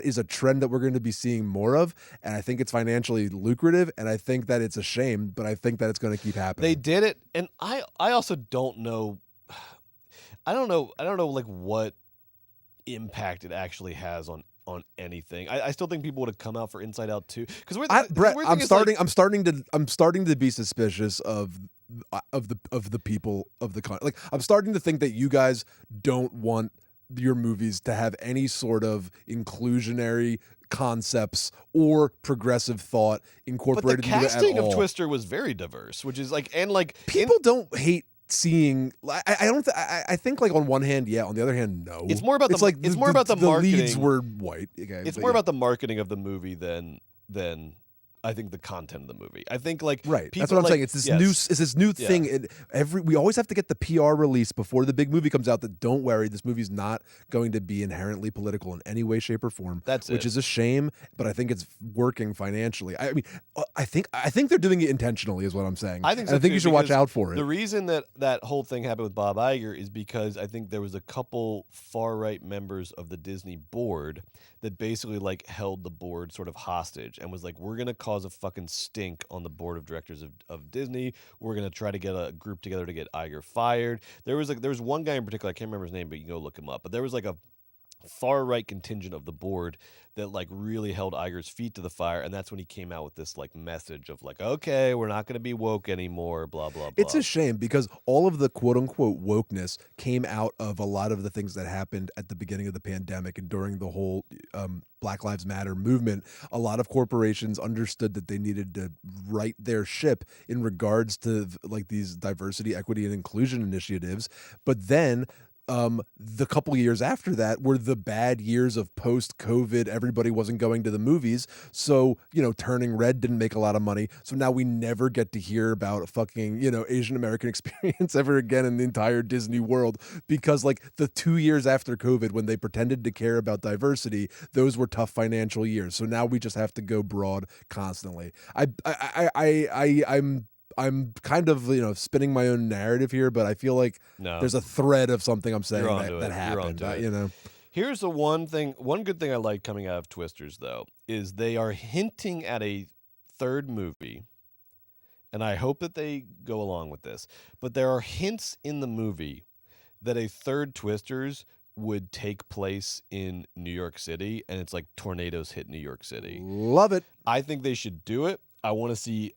is a trend that we're going to be seeing more of, and I think it's financially lucrative, and I think that it's a shame, but I think that it's going to keep happening. They did it, and I also don't know. I don't know like what impact it actually has on anything. I still think people would have come out for Inside Out 2 because Brett, I'm starting to be suspicious of the people of the like. I'm starting to think that you guys don't want your movies to have any sort of inclusionary concepts or progressive thought incorporated into it at all. But the casting of Twister was very diverse, which is like, and like people don't hate seeing. I think like on one hand, yeah. On the other hand, no. It's more about the marketing. The leads were white. Okay, it's more about the marketing of the movie than I think the content of the movie. I think like right. That's what I'm saying. It's this new thing. We always have to get the PR release before the big movie comes out. That don't worry, this movie's not going to be inherently political in any way, shape, or form. Which is a shame, but I think it's working financially. I mean, I think they're doing it intentionally, is what I'm saying. I think you should watch out for it. The reason that whole thing happened with Bob Iger is because I think there was a couple far right members of the Disney board that basically like held the board sort of hostage and was like, we're gonna cause a fucking stink on the board of directors of Disney. We're gonna try to get a group together to get Iger fired. There was one guy in particular, I can't remember his name, but you can go look him up. But there was like a far right contingent of the board that like really held Iger's feet to the fire, and that's when he came out with this like message of like, okay, we're not going to be woke anymore, blah blah blah. It's a shame because all of the quote unquote wokeness came out of a lot of the things that happened at the beginning of the pandemic and during the whole Black Lives Matter movement. A lot of corporations understood that they needed to right their ship in regards to like these diversity, equity, and inclusion initiatives, but then the couple years after that were the bad years of post-COVID. Everybody wasn't going to the movies, so Turning Red didn't make a lot of money. So now we never get to hear about a fucking Asian American experience ever again in the entire Disney world because like the 2 years after COVID, when they pretended to care about diversity, those were tough financial years. So now we just have to go broad constantly. I'm kind of thing my own narrative here, but I feel like there's a thread of something I'm saying that happened. Here's the one good thing I like coming out of Twisters though is they are hinting at a third movie, and I hope that they go along with this. But there are hints in the movie that a third Twisters would take place in New York City, and it's like tornadoes hit New York City. Love it. I think they should do it. I want to see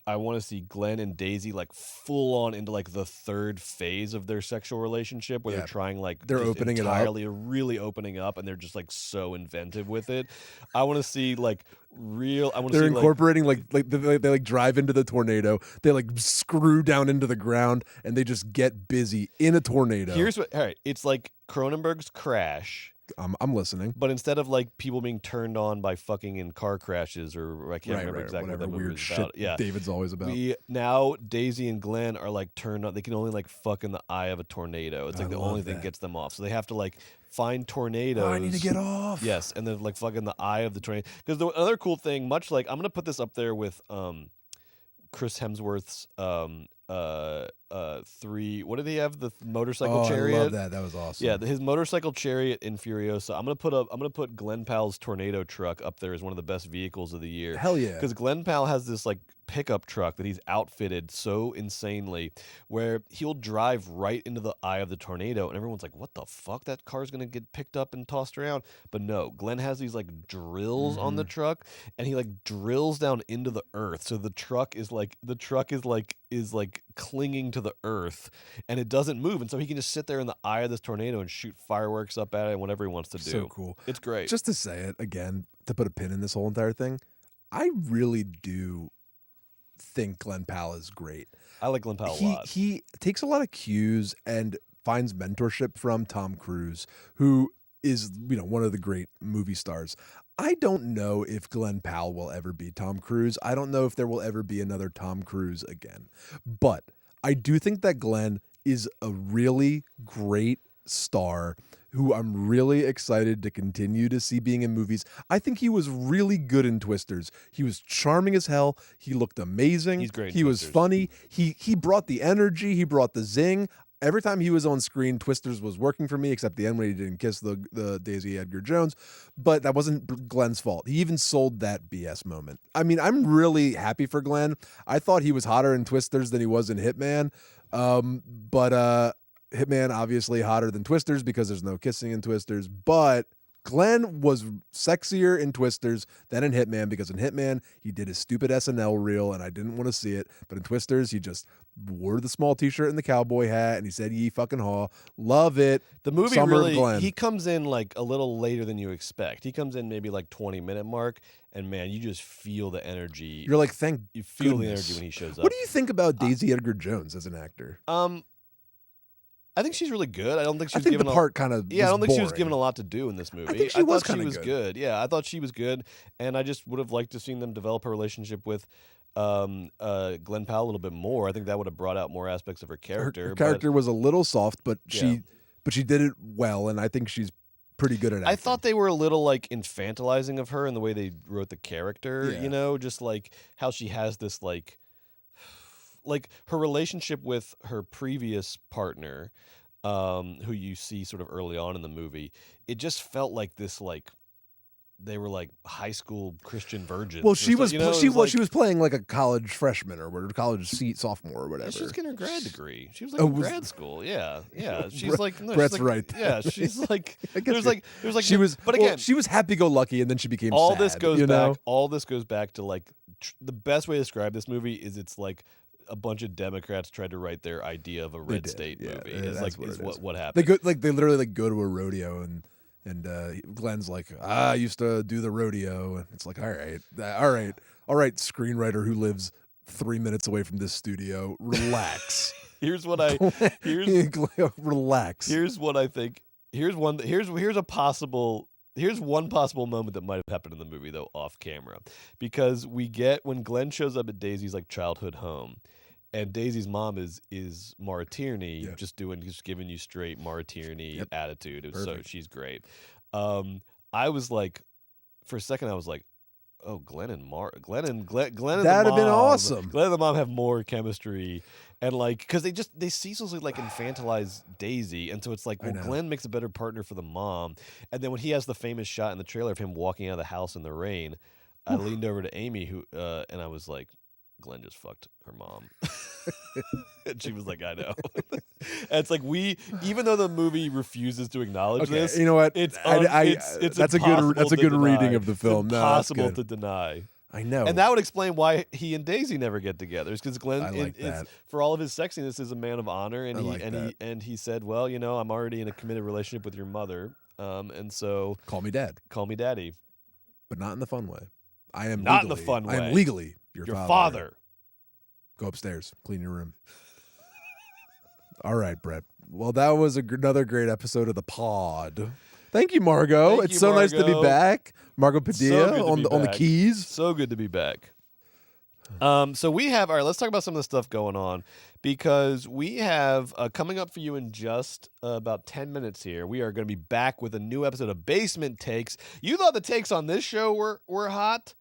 Glenn and Daisy like full on into like the third phase of their sexual relationship where they're trying like they're opening entirely, it up, really opening up, and they're just like so inventive with it. I want to see like real. They're incorporating like they like drive into the tornado. They like screw down into the ground and they just get busy in a tornado. All right, it's like Cronenberg's Crash. I'm listening. But instead of like people being turned on by fucking in car crashes or I can't remember exactly what that movie was about. Yeah, David's always about. Now Daisy and Glenn are like turned on. They can only like fuck in the eye of a tornado. It's like the only thing gets them off. So they have to like find tornadoes. I need to get off. Yes, and then like fucking the eye of the tornado. Because the other cool thing, much like I'm gonna put this up there with Chris Hemsworth's what did he have? The motorcycle chariot. I love that. That was awesome. Yeah, his motorcycle chariot in Furiosa. I'm gonna put Glenn Powell's tornado truck up there as one of the best vehicles of the year. Hell yeah! Because Glenn Powell has this like pickup truck that he's outfitted so insanely where he'll drive right into the eye of the tornado and everyone's like, what the fuck? That car's gonna get picked up and tossed around. But no, Glenn has these like drills on the truck and he like drills down into the earth. So the truck is like clinging to the earth and it doesn't move. And so he can just sit there in the eye of this tornado and shoot fireworks up at it and whatever he wants to do. So cool. It's great. Just to say it again, to put a pin in this whole entire thing, I really do think Glenn Powell is great. I like Glenn Powell a lot. He takes a lot of cues and finds mentorship from Tom Cruise, who is one of the great movie stars. I don't know if Glenn Powell will ever be Tom Cruise. I don't know if there will ever be another Tom Cruise again. But I do think that Glenn is a really great star who I'm really excited to continue to see being in movies. I think he was really good in Twisters. He was charming as hell. He looked amazing. He's great in He was Twisters. funny. He brought the energy. He brought the zing. Every time he was on screen, Twisters was working for me, except the end when he didn't kiss the Daisy Edgar Jones. But that wasn't Glenn's fault. He even sold that BS moment. I mean, I'm really happy for Glenn. I thought he was hotter in Twisters than he was in Hitman. But Hitman obviously hotter than Twisters because there's no kissing in Twisters. But Glenn was sexier in Twisters than in Hitman because in Hitman he did his stupid SNL reel and I didn't want to see it. But in Twisters he just wore the small T-shirt and the cowboy hat and he said "Ye fucking haw." Love it. The movie Summer of really, Glenn. he comes in like a little later than you expect. He comes in maybe like 20-minute mark, and man, you just feel the energy. You're like, thank You feel the goodness. energy when he shows up. What do you think about Daisy Edgar Jones as an actor? I think she's really good. I don't think she I was think given the part kind of I don't think she was boring. given a lot to do in this movie. think she was thought she kinda was good. Yeah, I thought she was good, and I just would have liked to have seen them develop a relationship with Glenn Powell a little bit more. I think that would have brought out more aspects of her character. Her character was a little soft, but Yeah. she did it well, and I think she's pretty good at acting. I thought they were a little like infantilizing of her in the way they wrote the character, Yeah. you know, just like how she has this like her relationship with her previous partner, who you see sort of early on in the movie. It just felt like this like they were like high school Christian virgins. Well, or she was something, you know? she It was like- she was playing like a college freshman or whatever, college sophomore or Yeah, whatever. she was getting her grad degree. She was like Oh, in was- grad school. Yeah, yeah. She's Brett- like, no, Brett's she's like, right. Yeah, she's like, I guess there's like, she was, but well, again, she was happy-go-lucky, and then she became all sad, this goes you back. know? All this goes back to like the best way to describe this movie is it's like a bunch of Democrats tried to write their idea of a red did, state yeah, movie. yeah, Is that's like is what it is. what They happened. go they literally like go to a rodeo and Glenn's like, I used to do the rodeo, and it's like, all right, screenwriter who lives 3 minutes away from this studio, relax. Here's what I relax. here's what I think. Here's one possible moment that might have happened in the movie though off camera, because we get when Glenn shows up at Daisy's like childhood home. And Daisy's mom is Maura Tierney, Yeah. just giving you straight Maura Tierney Yep. attitude. It was Perfect. she's great. I was like, for a second, I was like, oh, Glenn and Glenn and That'd the have been mom- awesome. Glenn and the mom have more chemistry, and like, because they ceaselessly like infantilize Daisy, and so it's like, I well, know. Glenn makes a better partner for the mom, and then when he has the famous shot in the trailer of him walking out of the house in the rain, I leaned over to Amy and I was like, Glenn just fucked her mom. And she was like, I know. And it's like even though the movie refuses to acknowledge Okay, this, you know what? it's That's a impossible good to reading deny. of the film. It's No, that's impossible good. to deny. I know. And that would explain why he and Daisy never get together. Because Glenn, I like that. for all of his sexiness, is a man of honor, and I like that. he said, well, you know, I'm already in a committed relationship with your mother, and so Call me dad, call me daddy. but not in the fun way. I am Not in the legally- fun I way. am legally your father. Go upstairs, clean your room. All right, Brett. Well, that was another great episode of the pod. Thank you, Margot. Thank It's you, so nice to be Margot. back. Margot So Padilla good to on be the back. keys. So good to be back. So we have, all right, let's talk about some of the stuff going on, because we have coming up for you in just about 10 minutes here. We are going to be back with a new episode of Basement Takes. You thought the takes on this show were hot?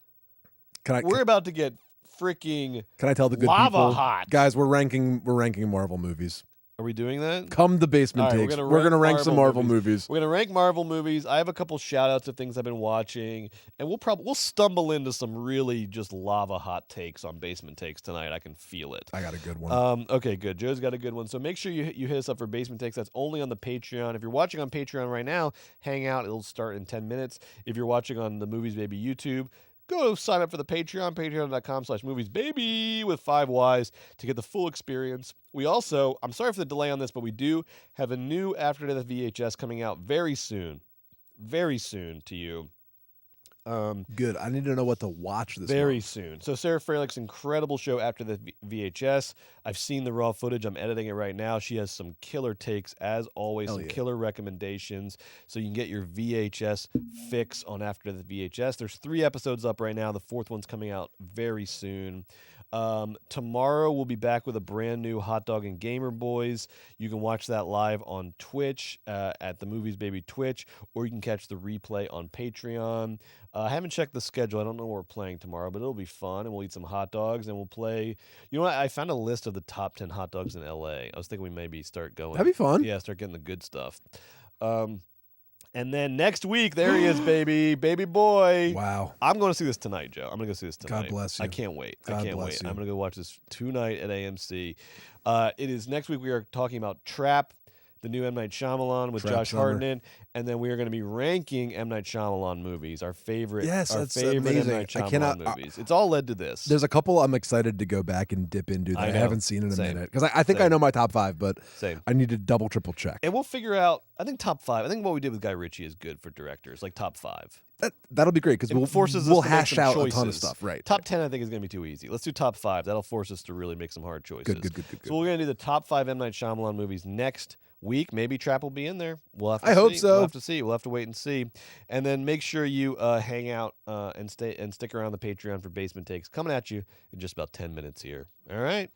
We're about to get freaking Can I tell the good lava people, hot. guys? We're ranking Marvel movies. Are we doing that? Come to Basement All right, Takes. we're We're gonna gonna rank rank some Marvel Marvel movies. We're gonna rank Marvel movies. I have a couple shout outs of things I've been watching, and we'll stumble into some really just lava hot takes on Basement Takes tonight. I can feel it. I got a good one. Okay, good. Joe's got a good one. So make sure you hit us up for Basement Takes. That's only on the Patreon. If you're watching on Patreon right now, hang out. It'll start in 10 minutes. If you're watching on the Movies Baby YouTube, go sign up for the Patreon, patreon.com/moviesbaby with 5 Ys to get the full experience. We also, I'm sorry for the delay on this, but we do have a new After Death VHS coming out very soon to you. Good. I need to know what to watch this Very month. soon. So Sarah Freilich's incredible show After the VHS. I've seen the raw footage. I'm editing it right now. She has some killer takes, as always, Hell some yeah. killer recommendations. So you can get your VHS fix on After the VHS. There's 3 episodes up right now. The 4th one's coming out very soon. Tomorrow we'll be back with a brand new Hot Dog and Gamer Boys. You can watch that live on Twitch at the Movies Baby Twitch, or you can catch the replay on Patreon. I haven't checked the schedule. I don't know what we're playing tomorrow, but it'll be fun, and we'll eat some hot dogs, and we'll play. You know what? I found a list of the top 10 hot dogs in LA. I was thinking we maybe start going. That'd be fun. Yeah, start getting the good stuff. And then next week, there he is, baby boy. Wow. I'm going to see this tonight, Joe. I'm going to go see this tonight. God bless you. I can't wait. God I can't bless wait. you. I'm going to go watch this tonight at AMC. It is next week. We are talking about Trap, the new M. Night Shyamalan with Trap Josh summer. Hartnett, and then we are going to be ranking M. Night Shyamalan movies, our favorite. Yes, our that's favorite amazing. M. Night I Shyamalan cannot- movies. It's all led to this. There's a couple I'm excited to go back and dip into that I I, know. haven't seen in a Same. minute. Because I think I Same. know my top 5, but Same. I need to double, triple check. And we'll figure out. I think top 5. I think what we did with Guy Ritchie is good for directors, like top 5. That'll be great because It we'll forces us we'll to make hash some out a ton of choices. stuff. Right. Top 10, I think, is going to be too easy. Let's do top 5. That'll force us to really make some hard choices. Good. So we're going to do the top 5 M. Night Shyamalan movies next week. Maybe Trap will be in there. We'll have to I see. hope so. We'll have to see. We'll have to wait and see. And then make sure you hang out and stick around the Patreon for Basement Takes. Coming at you in just about 10 minutes here. All right.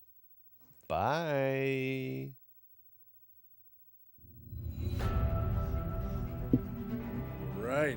Bye. Right.